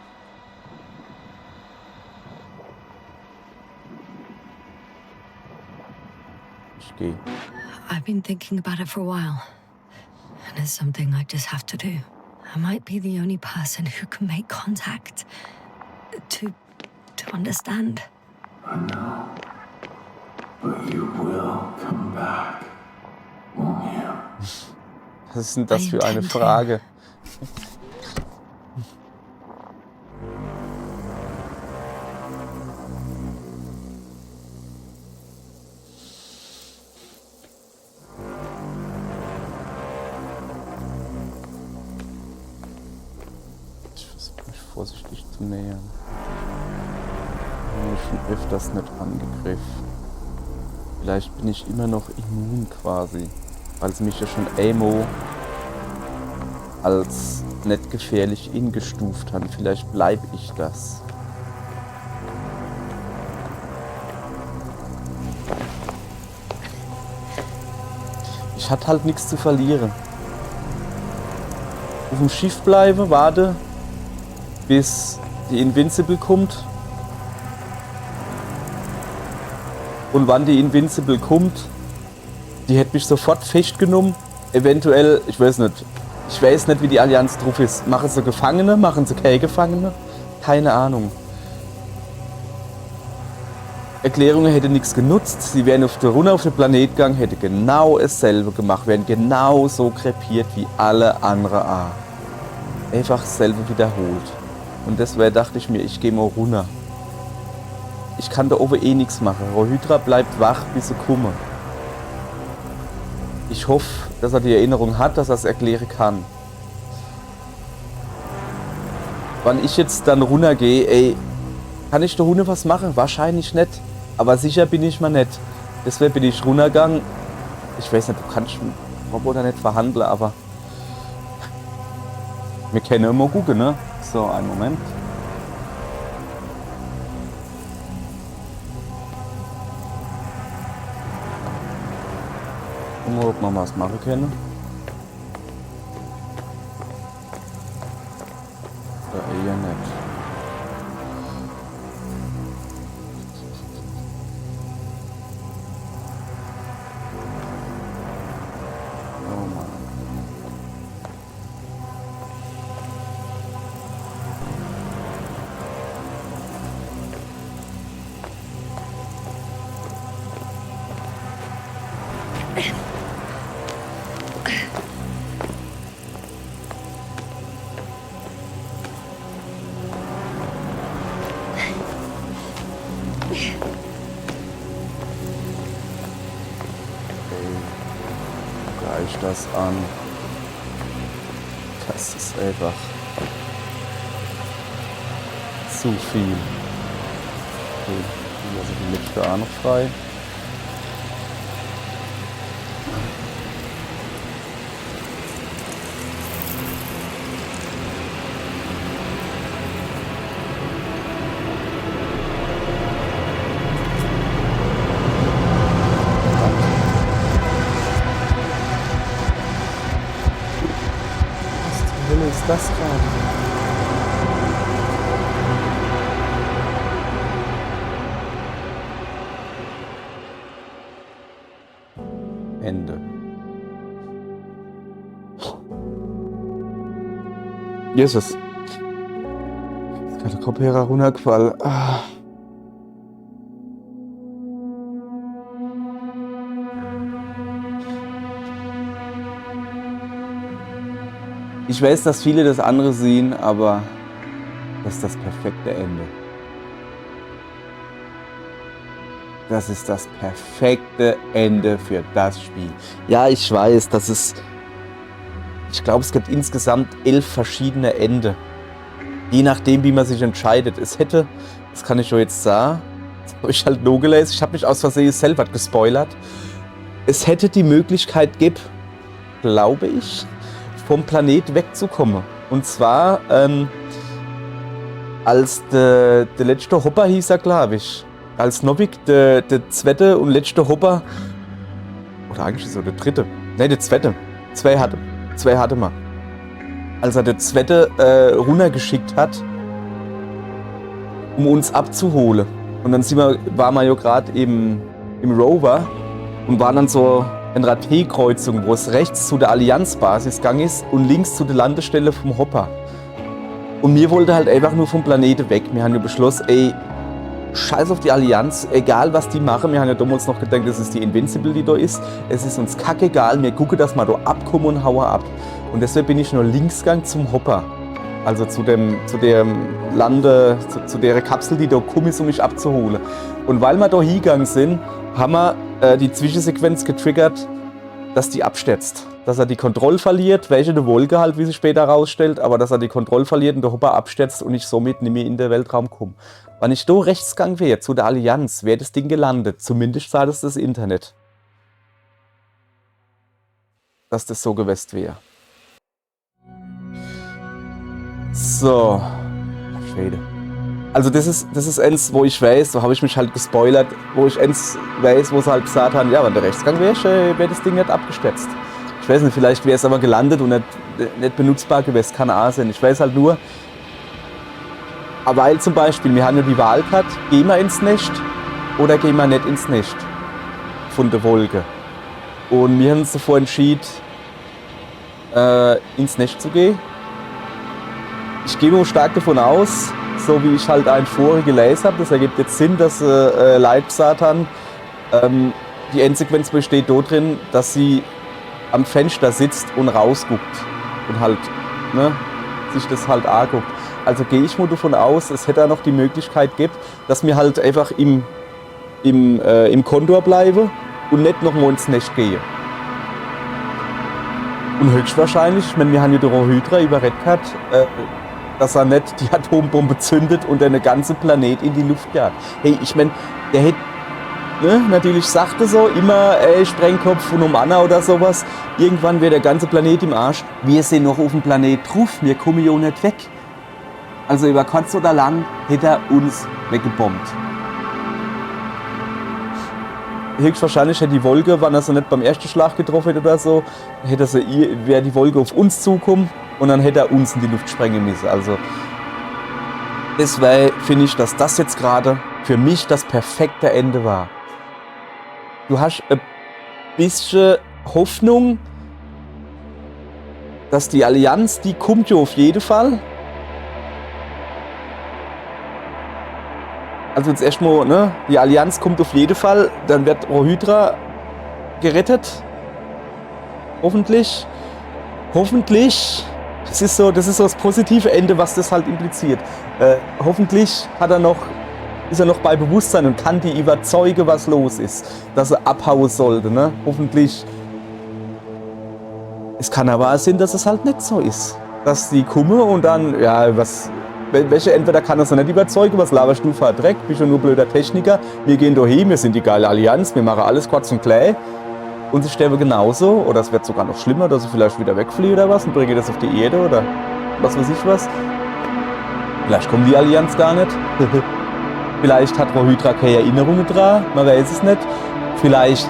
Ich gehe. I've been thinking about it for a while. And it's something I just have to do. I might be the only person who can make contact. To understand. I know. But you will come back, won't you? Was ist denn das für eine intend to. Frage? Ich versuche mich vorsichtig zu nähern. Ich bin schon öfters nicht angegriffen. Vielleicht bin ich immer noch immun quasi, weil sie mich ja schon Amo als nicht gefährlich eingestuft haben. Vielleicht bleibe ich das. Ich hatte halt nichts zu verlieren. Auf dem Schiff bleibe, warte, bis die Invincible kommt. Und wann die Invincible kommt, die hätte mich sofort festgenommen. Eventuell, ich weiß nicht, wie die Allianz drauf ist. Machen sie Gefangene, machen sie keine Gefangene? Keine Ahnung. Erklärungen hätte nichts genutzt. Sie wären runter auf den Planet gegangen, hätte genau dasselbe gemacht, wären genauso krepiert wie alle anderen auch. Einfach dasselbe wiederholt. Und deswegen dachte ich mir, ich gehe mal runter. Ich kann da oben eh nichts machen. Rohydra bleibt wach, bis sie kommen. Ich hoffe, dass er die Erinnerung hat, dass er es erklären kann. Wann ich jetzt dann runtergehe, ey, kann ich da runter was machen? Wahrscheinlich nicht. Aber sicher bin ich mal nicht. Deswegen bin ich runtergegangen. Ich weiß nicht, du kannst mit dem Roboter nicht verhandeln, aber wir können immer gucken, ne? So, einen Moment. Mal, ob man was machen können. Oder eher nicht. Oh Mann. Gleich das an. Das ist einfach Zu viel. Okay, also die letzte auch noch frei. Was ist das gerade? Ende. Jesus. Ist gerade der Kopfhörer runtergefallen. Ah. Ich weiß, dass viele das andere sehen, aber das ist das perfekte Ende. Das ist das perfekte Ende für das Spiel. Ja, ich weiß, das ist... Ich glaube, es gibt insgesamt 11 verschiedene Enden. Je nachdem, wie man sich entscheidet. Es hätte, das kann ich schon jetzt sagen, das habe ich halt nur gelesen, ich habe mich aus Versehen selber gespoilert. Es hätte die Möglichkeit gegeben, glaube ich, vom Planet wegzukommen. Und zwar, als der letzte Hopper hieß er, glaube ich. Als Novik der zweite und letzte Hopper, oder eigentlich so der dritte, ne, der zweite, zwei hatte man. Als er der zweite runtergeschickt hat, um uns abzuholen. Und dann waren wir ja gerade im Rover und waren dann so in einer T-Kreuzung, wo es rechts zu der Allianzbasis gegangen ist und links zu der Landestelle vom Hopper. Und mir wollte halt einfach nur vom Planeten weg. Wir haben ja beschlossen, ey, scheiß auf die Allianz, egal was die machen. Wir haben ja damals noch gedacht, das ist die Invincible, die da ist. Es ist uns kackegal, wir gucken, dass wir da abkommen und hauen ab. Und deshalb bin ich nur links gegangen zum Hopper. Also zu der Kapsel, die da gekommen ist, um mich abzuholen. Und weil wir da hingegangen sind, haben wir die Zwischensequenz getriggert, dass die abstürzt. Dass er die Kontrolle verliert, welche der Wolke halt, wie sich später herausstellt, aber dass er die Kontrolle verliert und der Hopper abstürzt und ich somit nicht mehr in den Weltraum komme. Wenn ich da rechts gegangen wäre, zu der Allianz, wäre das Ding gelandet. Zumindest sah das Internet. Dass das so gewesen wäre. So. Schwede. Also das ist eins, wo ich weiß, so habe ich mich halt gespoilert, wo ich eins weiß, wo sie halt gesagt haben, ja, wenn der Rechtsgang wäre, wäre das Ding nicht abgestürzt. Ich weiß nicht, vielleicht wäre es aber gelandet und nicht benutzbar gewesen, keine Ahnung. Ich weiß halt nur, weil zum Beispiel, wir haben ja die Wahl gehabt, gehen wir ins Nest oder gehen wir nicht ins Nest von der Wolke. Und wir haben uns davor entschieden, ins Nest zu gehen. Ich gehe nur stark davon aus, so wie ich halt ein vorher gelesen habe, das ergibt jetzt Sinn, dass Leute gesagt haben, die Endsequenz besteht dort drin, dass sie am Fenster sitzt und rausguckt und halt sich das halt anguckt. Also gehe ich mal davon aus, es hätte auch noch die Möglichkeit gibt, dass wir halt einfach im Kondor bleiben und nicht nochmal ins Nest gehen. Und höchstwahrscheinlich, ich meine, wir haben ja den Rohydra überredet gehabt, dass er nicht die Atombombe zündet und den ganzen Planet in die Luft jagt. Hey, ich meine, der hätte natürlich sagte so immer, ey, Sprengkopf und Anna oder sowas. Irgendwann wäre der ganze Planet im Arsch. Wir sind noch auf dem Planet drauf, wir kommen ja nicht weg. Also über kurz oder lang hätte er uns weggebombt. Höchstwahrscheinlich hätte die Wolke, wenn er sie nicht beim ersten Schlag getroffen hätte oder so, wäre die Wolke auf uns zukommen und dann hätte er uns in die Luft sprengen müssen. Also deswegen finde ich, dass das jetzt gerade für mich das perfekte Ende war. Du hast ein bisschen Hoffnung, dass die Allianz, die kommt ja auf jeden Fall. Also jetzt erstmal, ne, die Allianz kommt auf jeden Fall, dann wird Rohydra gerettet. Hoffentlich. Hoffentlich. Das ist so das positive Ende, was das halt impliziert. Hoffentlich ist er noch bei Bewusstsein und kann die überzeugen, was los ist, dass er abhauen sollte, ne? Hoffentlich. Es kann aber auch sein, dass es halt nicht so ist. dass die kommen und dann, ja, welche entweder kann das noch nicht überzeugen, was laberst du für Dreck, bist du nur blöder Techniker, wir gehen da hin, wir sind die geile Allianz, wir machen alles kurz und klein und sie sterben genauso oder es wird sogar noch schlimmer, dass sie vielleicht wieder wegfliehen oder was und bringen das auf die Erde oder was weiß ich was. Vielleicht kommt die Allianz gar nicht. Vielleicht hat Rohydra keine Erinnerungen dran, man weiß es nicht. Vielleicht.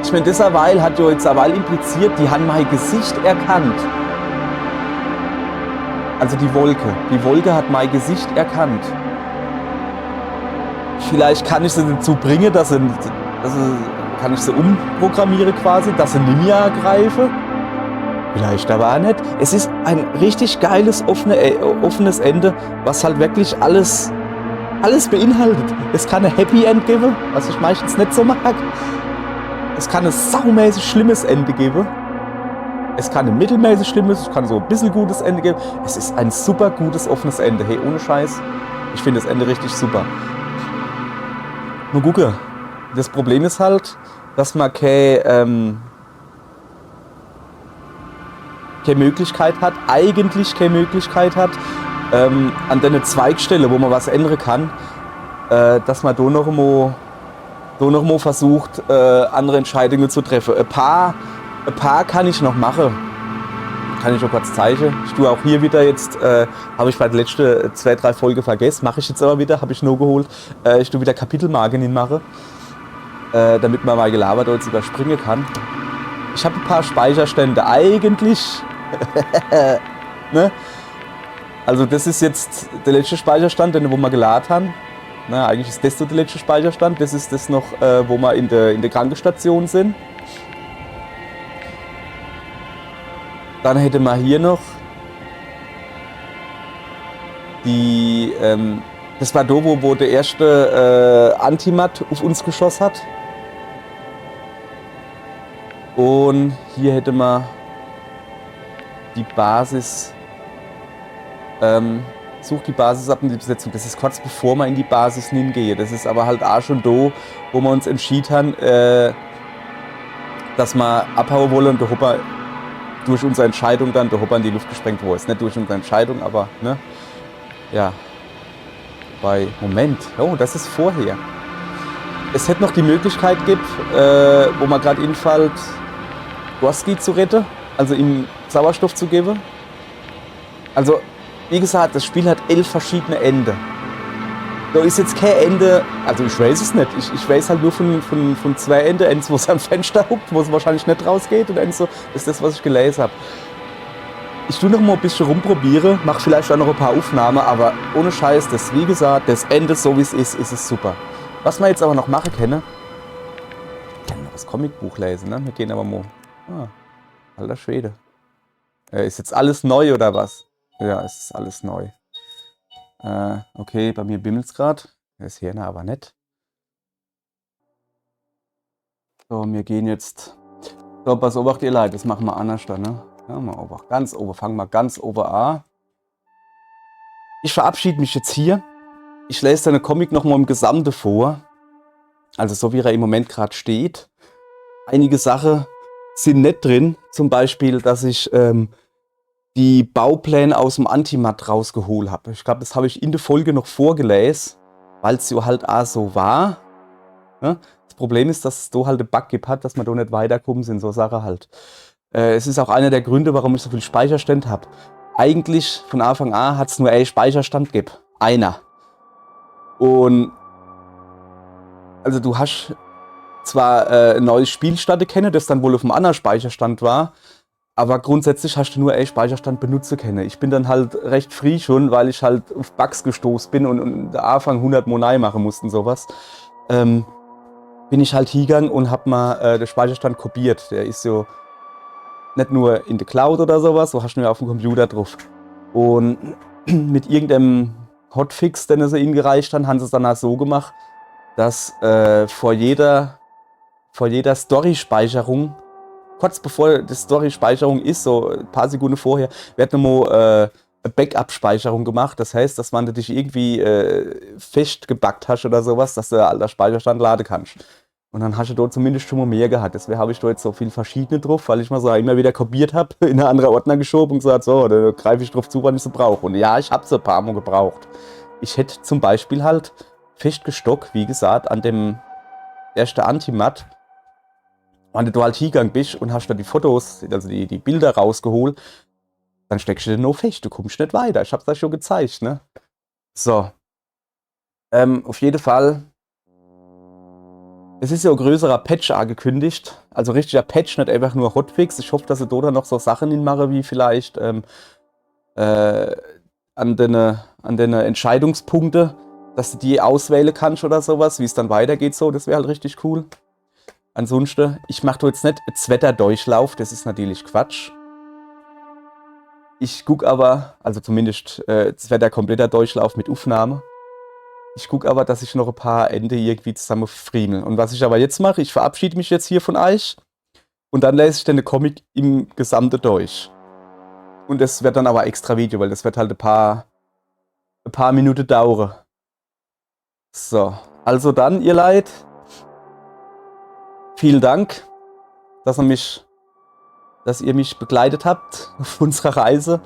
Ich meine, das Awal hat ja jetzt Awal impliziert, die haben mein Gesicht erkannt. Also die Wolke. Die Wolke hat mein Gesicht erkannt. Vielleicht kann ich sie dazu bringen, kann ich sie umprogrammieren quasi, dass sie Ninja ergreife. Vielleicht aber auch nicht. Es ist ein richtig geiles, offenes Ende, was halt wirklich alles beinhaltet. Es kann ein Happy End geben, was ich meistens nicht so mag. Es kann ein saumäßig schlimmes Ende geben. Es kann ein mittelmäßig schlimmes, es kann so ein bisschen gutes Ende geben. Es ist ein super gutes, offenes Ende. Hey, ohne Scheiß. Ich finde das Ende richtig super. Nur gucke, das Problem ist halt, dass man keine Möglichkeit hat, an der Zweigstelle, wo man was ändern kann, dass man da noch mal versucht, andere Entscheidungen zu treffen. Ein paar kann ich noch machen. Kann ich noch kurz zeigen. Ich tue auch hier wieder jetzt, habe ich bei den letzten 2-3 Folgen vergessen, mache ich jetzt aber wieder, habe ich nur geholt. Ich tue wieder Kapitelmarken hinmachen, damit man mal gelabert jetzt überspringen kann. Ich habe ein paar Speicherstände eigentlich. Ne? Also das ist jetzt der letzte Speicherstand, den wo wir geladen haben. Na, eigentlich ist das so der letzte Speicherstand. Das ist das noch, wo wir in der Krankenstation sind. Dann hätte man hier noch die, das war da, wo der erste Antimat auf uns geschossen hat. Und hier hätte man die Basis, sucht die Basis ab in die Besetzung. Das ist kurz bevor man in die Basis hingehe. Das ist aber halt auch schon da, wo wir uns entschieden haben, dass wir abhauen wollen und der Hopper durch unsere Entscheidung dann der Hopper in die Luft gesprengt wurde. Ist nicht durch unsere Entscheidung, aber ne? Ja. Moment. Oh, das ist vorher. Es hätte noch die Möglichkeit gibt, wo man gerade infällt, Gorski zu retten, also ihm Sauerstoff zu geben. Also, wie gesagt, das Spiel hat 11 verschiedene Enden. Da ist jetzt kein Ende, also ich weiß es nicht. Ich weiß halt nur von 2 Enden. Eins, wo es am Fenster huckt, wo es wahrscheinlich nicht rausgeht, und eins so, das ist das, was ich gelesen habe. Ich tue noch mal ein bisschen rumprobiere, mache vielleicht auch noch ein paar Aufnahmen, aber ohne Scheiß, das, wie gesagt, das Ende, so wie es ist es super. Was wir jetzt aber noch machen können, ich kann noch das Comicbuch lesen, ne? Wir gehen aber mal. Alter Schwede. Ist jetzt alles neu oder was? Ja, es ist alles neu. Okay, bei mir bimmelt's gerade. Ist hier aber nicht. So, wir gehen jetzt. So, pass auf, ihr Leute, das machen wir anders dann, ne? Ja, mal ober, ganz ober, fangen wir ganz ober an. Ich verabschiede mich jetzt hier. Ich lese den Comic nochmal im Gesamte vor. Also so wie er im Moment gerade steht. Einige Sachen sind nicht drin. Zum Beispiel, dass ich die Baupläne aus dem Antimat rausgeholt habe. Ich glaube, das habe ich in der Folge noch vorgelesen, weil es ja halt auch so war. Ja? Das Problem ist, dass es da halt einen Bug gibt hat, dass man da nicht weiterkommen sind, so Sache halt. Es ist auch einer der Gründe, warum ich so viel Speicherstand habe. Eigentlich von Anfang an hat es nur einen Speicherstand gegeben. Einer. Und also du hast zwar ein neues Spiel starten können, das dann wohl auf einem anderen Speicherstand war, aber grundsätzlich hast du nur einen Speicherstand benutzen können. Ich bin dann halt recht früh schon, weil ich halt auf Bugs gestoßen bin und der Anfang 100 Monai machen mussten sowas. Bin ich halt hingegangen und hab mal den Speicherstand kopiert. Der ist so nicht nur in der Cloud oder sowas, so hast du nur auf dem Computer drauf. Und mit irgendeinem Hotfix, den sie ihnen gereicht haben, haben sie es dann auch so gemacht, dass vor jeder Story-Speicherung, kurz bevor die Story-Speicherung ist, so ein paar Sekunden vorher, wird nochmal eine Backup-Speicherung gemacht. Das heißt, dass wenn du dich irgendwie festgebackt hast oder sowas, dass du alter Speicherstand laden kannst. Und dann hast du dort zumindest schon mal mehr gehabt. Deswegen habe ich da jetzt so viel verschiedene drauf, weil ich mal so immer wieder kopiert habe, in eine andere Ordner geschoben und gesagt, so, da greife ich drauf zu, wann ich sie brauche. Und ja, ich habe sie ein paar Mal gebraucht. Ich hätte zum Beispiel halt festgestockt, wie gesagt, an dem ersten Antimat, wenn du halt hingegangen bist und hast da die Fotos, also die Bilder rausgeholt, dann steckst du den nur fest, du kommst nicht weiter. Ich hab's da schon gezeigt, ne? So. Auf jeden Fall. Es ist ja ein größerer Patch angekündigt. Also richtiger Patch, nicht einfach nur Hotfix. Ich hoffe, dass sie da noch so Sachen hinmachen, wie vielleicht an den Entscheidungspunkte, dass du die auswählen kannst oder sowas, wie es dann weitergeht so. Das wäre halt richtig cool. Ansonsten, ich mache da jetzt nicht Wetterdurchlauf, das ist natürlich Quatsch. Ich gucke aber, also zumindest es wäre der komplette Durchlauf mit Aufnahme. Ich gucke aber, dass ich noch ein paar Ende irgendwie zusammen friemel. Und was ich aber jetzt mache, ich verabschiede mich jetzt hier von euch und dann lese ich den Comic im Gesamten durch. Und das wird dann aber extra Video, weil das wird halt ein paar Minuten dauern. So, also dann, ihr Leid, vielen Dank, dass ihr mich begleitet habt auf unserer Reise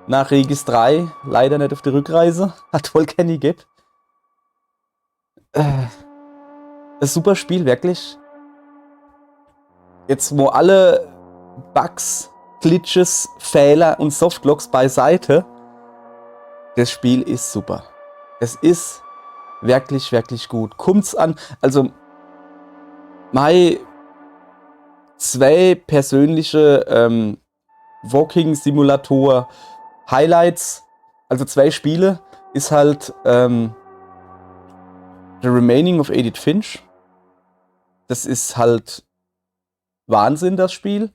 nach Regis 3. Leider nicht auf die Rückreise. Hat wohl Kenny gegeben. Ein super Spiel, wirklich. Jetzt, wo alle Bugs, Glitches, Fehler und Softlocks beiseite, das Spiel ist super. Es ist wirklich, wirklich gut. Kommt's an, also meine zwei persönliche Walking-Simulator Highlights, also zwei Spiele, ist halt The Remaining of Edith Finch. Das ist halt Wahnsinn, das Spiel.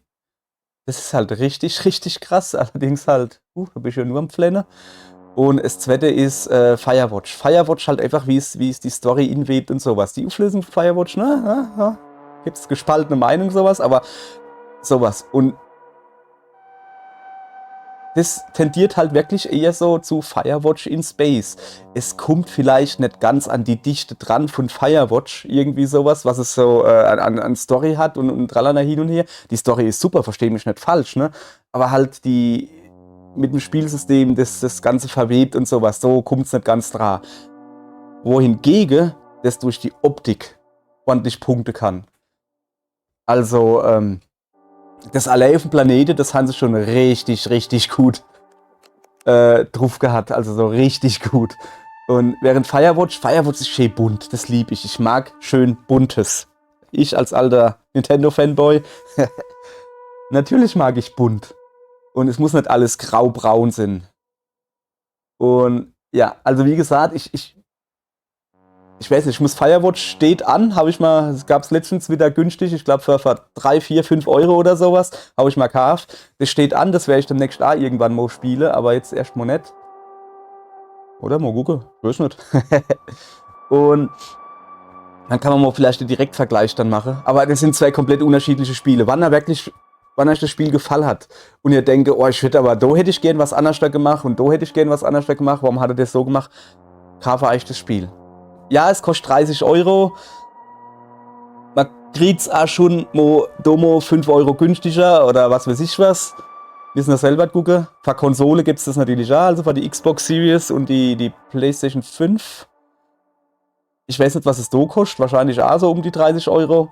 Das ist halt richtig, richtig krass. Allerdings halt, da bin ich ja nur am Flennen. Und das zweite ist Firewatch. Firewatch halt einfach, wie es die Story inwebt und sowas. Die Auflösung von Firewatch, ne? Ja. Gibt's gespaltene Meinung, sowas, aber sowas. Und das tendiert halt wirklich eher so zu Firewatch in Space. Es kommt vielleicht nicht ganz an die Dichte dran von Firewatch, irgendwie sowas, was es so an Story hat und tralala hin und her. Die Story ist super, verstehe mich nicht falsch, ne? Aber halt mit dem Spielsystem, das Ganze verwebt und sowas, so kommt es nicht ganz dran. Wohingegen das durch die Optik ordentlich punkten kann. Also, das allein auf dem Planeten, das haben sie schon richtig, richtig gut drauf gehabt. Also so richtig gut. Und während Firewatch ist schön bunt. Das liebe ich. Ich mag schön Buntes. Ich als alter Nintendo-Fanboy, natürlich mag ich bunt. Und es muss nicht alles grau-braun sein. Und ja, also wie gesagt, ich weiß nicht, Firewatch steht an, es gab es letztens wieder günstig, ich glaube für 3, 4, 5 Euro oder sowas, habe ich mal gekauft. Das steht an, das werde ich demnächst auch irgendwann mal spielen, aber jetzt erstmal nicht. Oder mal gucken, ich weiß nicht. Und dann kann man mal vielleicht den Direktvergleich dann machen. Aber das sind zwei komplett unterschiedliche Spiele. Wann euch das Spiel gefallen hat und ihr denkt, oh, ich hätte aber, da hätte ich gern was anderes da gemacht und da hätte ich gern was anderes da gemacht, warum hat er das so gemacht? Kaufe euch das Spiel. Ja, es kostet 30 Euro. Man kriegt es auch schon mal 5 Euro günstiger oder was weiß ich was. Müssen wir selber gucken. Für Konsole gibt es das natürlich auch, also für die Xbox Series und die PlayStation 5. Ich weiß nicht, was es da kostet. Wahrscheinlich auch so um die 30 Euro.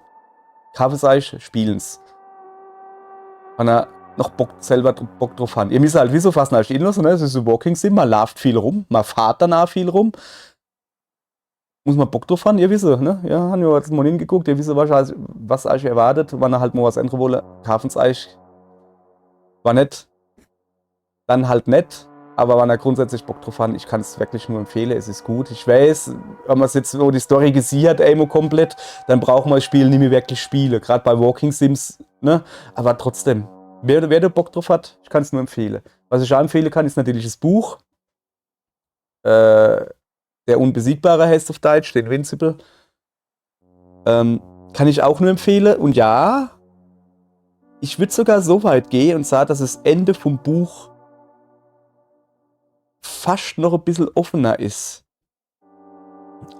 Kaufen es euch, spielen es. Wenn ihr noch selber Bock drauf habt. Ihr müsst halt wissen, was euch inlassen, ne? Es ist ein Walking Sim, man läuft viel rum, man fährt danach viel rum. Muss man Bock drauf haben, ihr wisst, ne? Ja, haben wir jetzt mal hingeguckt, ihr wisst, was euch erwartet, wenn ihr halt mal was ändern wollt, kaufen es euch. War nett, dann halt nett, aber wenn ihr grundsätzlich Bock drauf habt, ich kann es wirklich nur empfehlen, es ist gut. Ich weiß, wenn man es jetzt so die Story gesiert, komplett, dann braucht man das Spiel nicht mehr wirklich spielen, gerade bei Walking Sims, ne? Aber trotzdem, wer da Bock drauf hat, ich kann es nur empfehlen. Was ich auch empfehlen kann, ist natürlich das Buch. Der Unbesiegbare heißt auf Deutsch, den Invincible. Kann ich auch nur empfehlen. Und ja, ich würde sogar so weit gehen und sagen, dass das Ende vom Buch fast noch ein bisschen offener ist.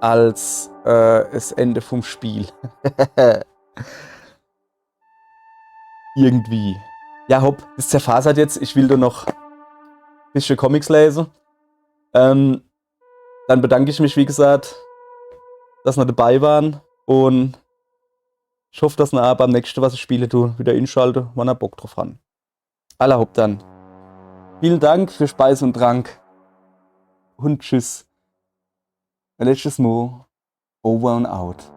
als das Ende vom Spiel. Irgendwie. Ja, hopp, das zerfasert jetzt. Ich will da noch ein bisschen Comics lesen. Dann bedanke ich mich, wie gesagt, dass ihr dabei waren. Und ich hoffe, dass ihr auch beim nächsten, was ich spiele, wieder einschalte, wann ihr Bock drauf habt. Aller hopp dann. Vielen Dank für Speis und Trank. Und tschüss. Ein letztes Mal. Over and out.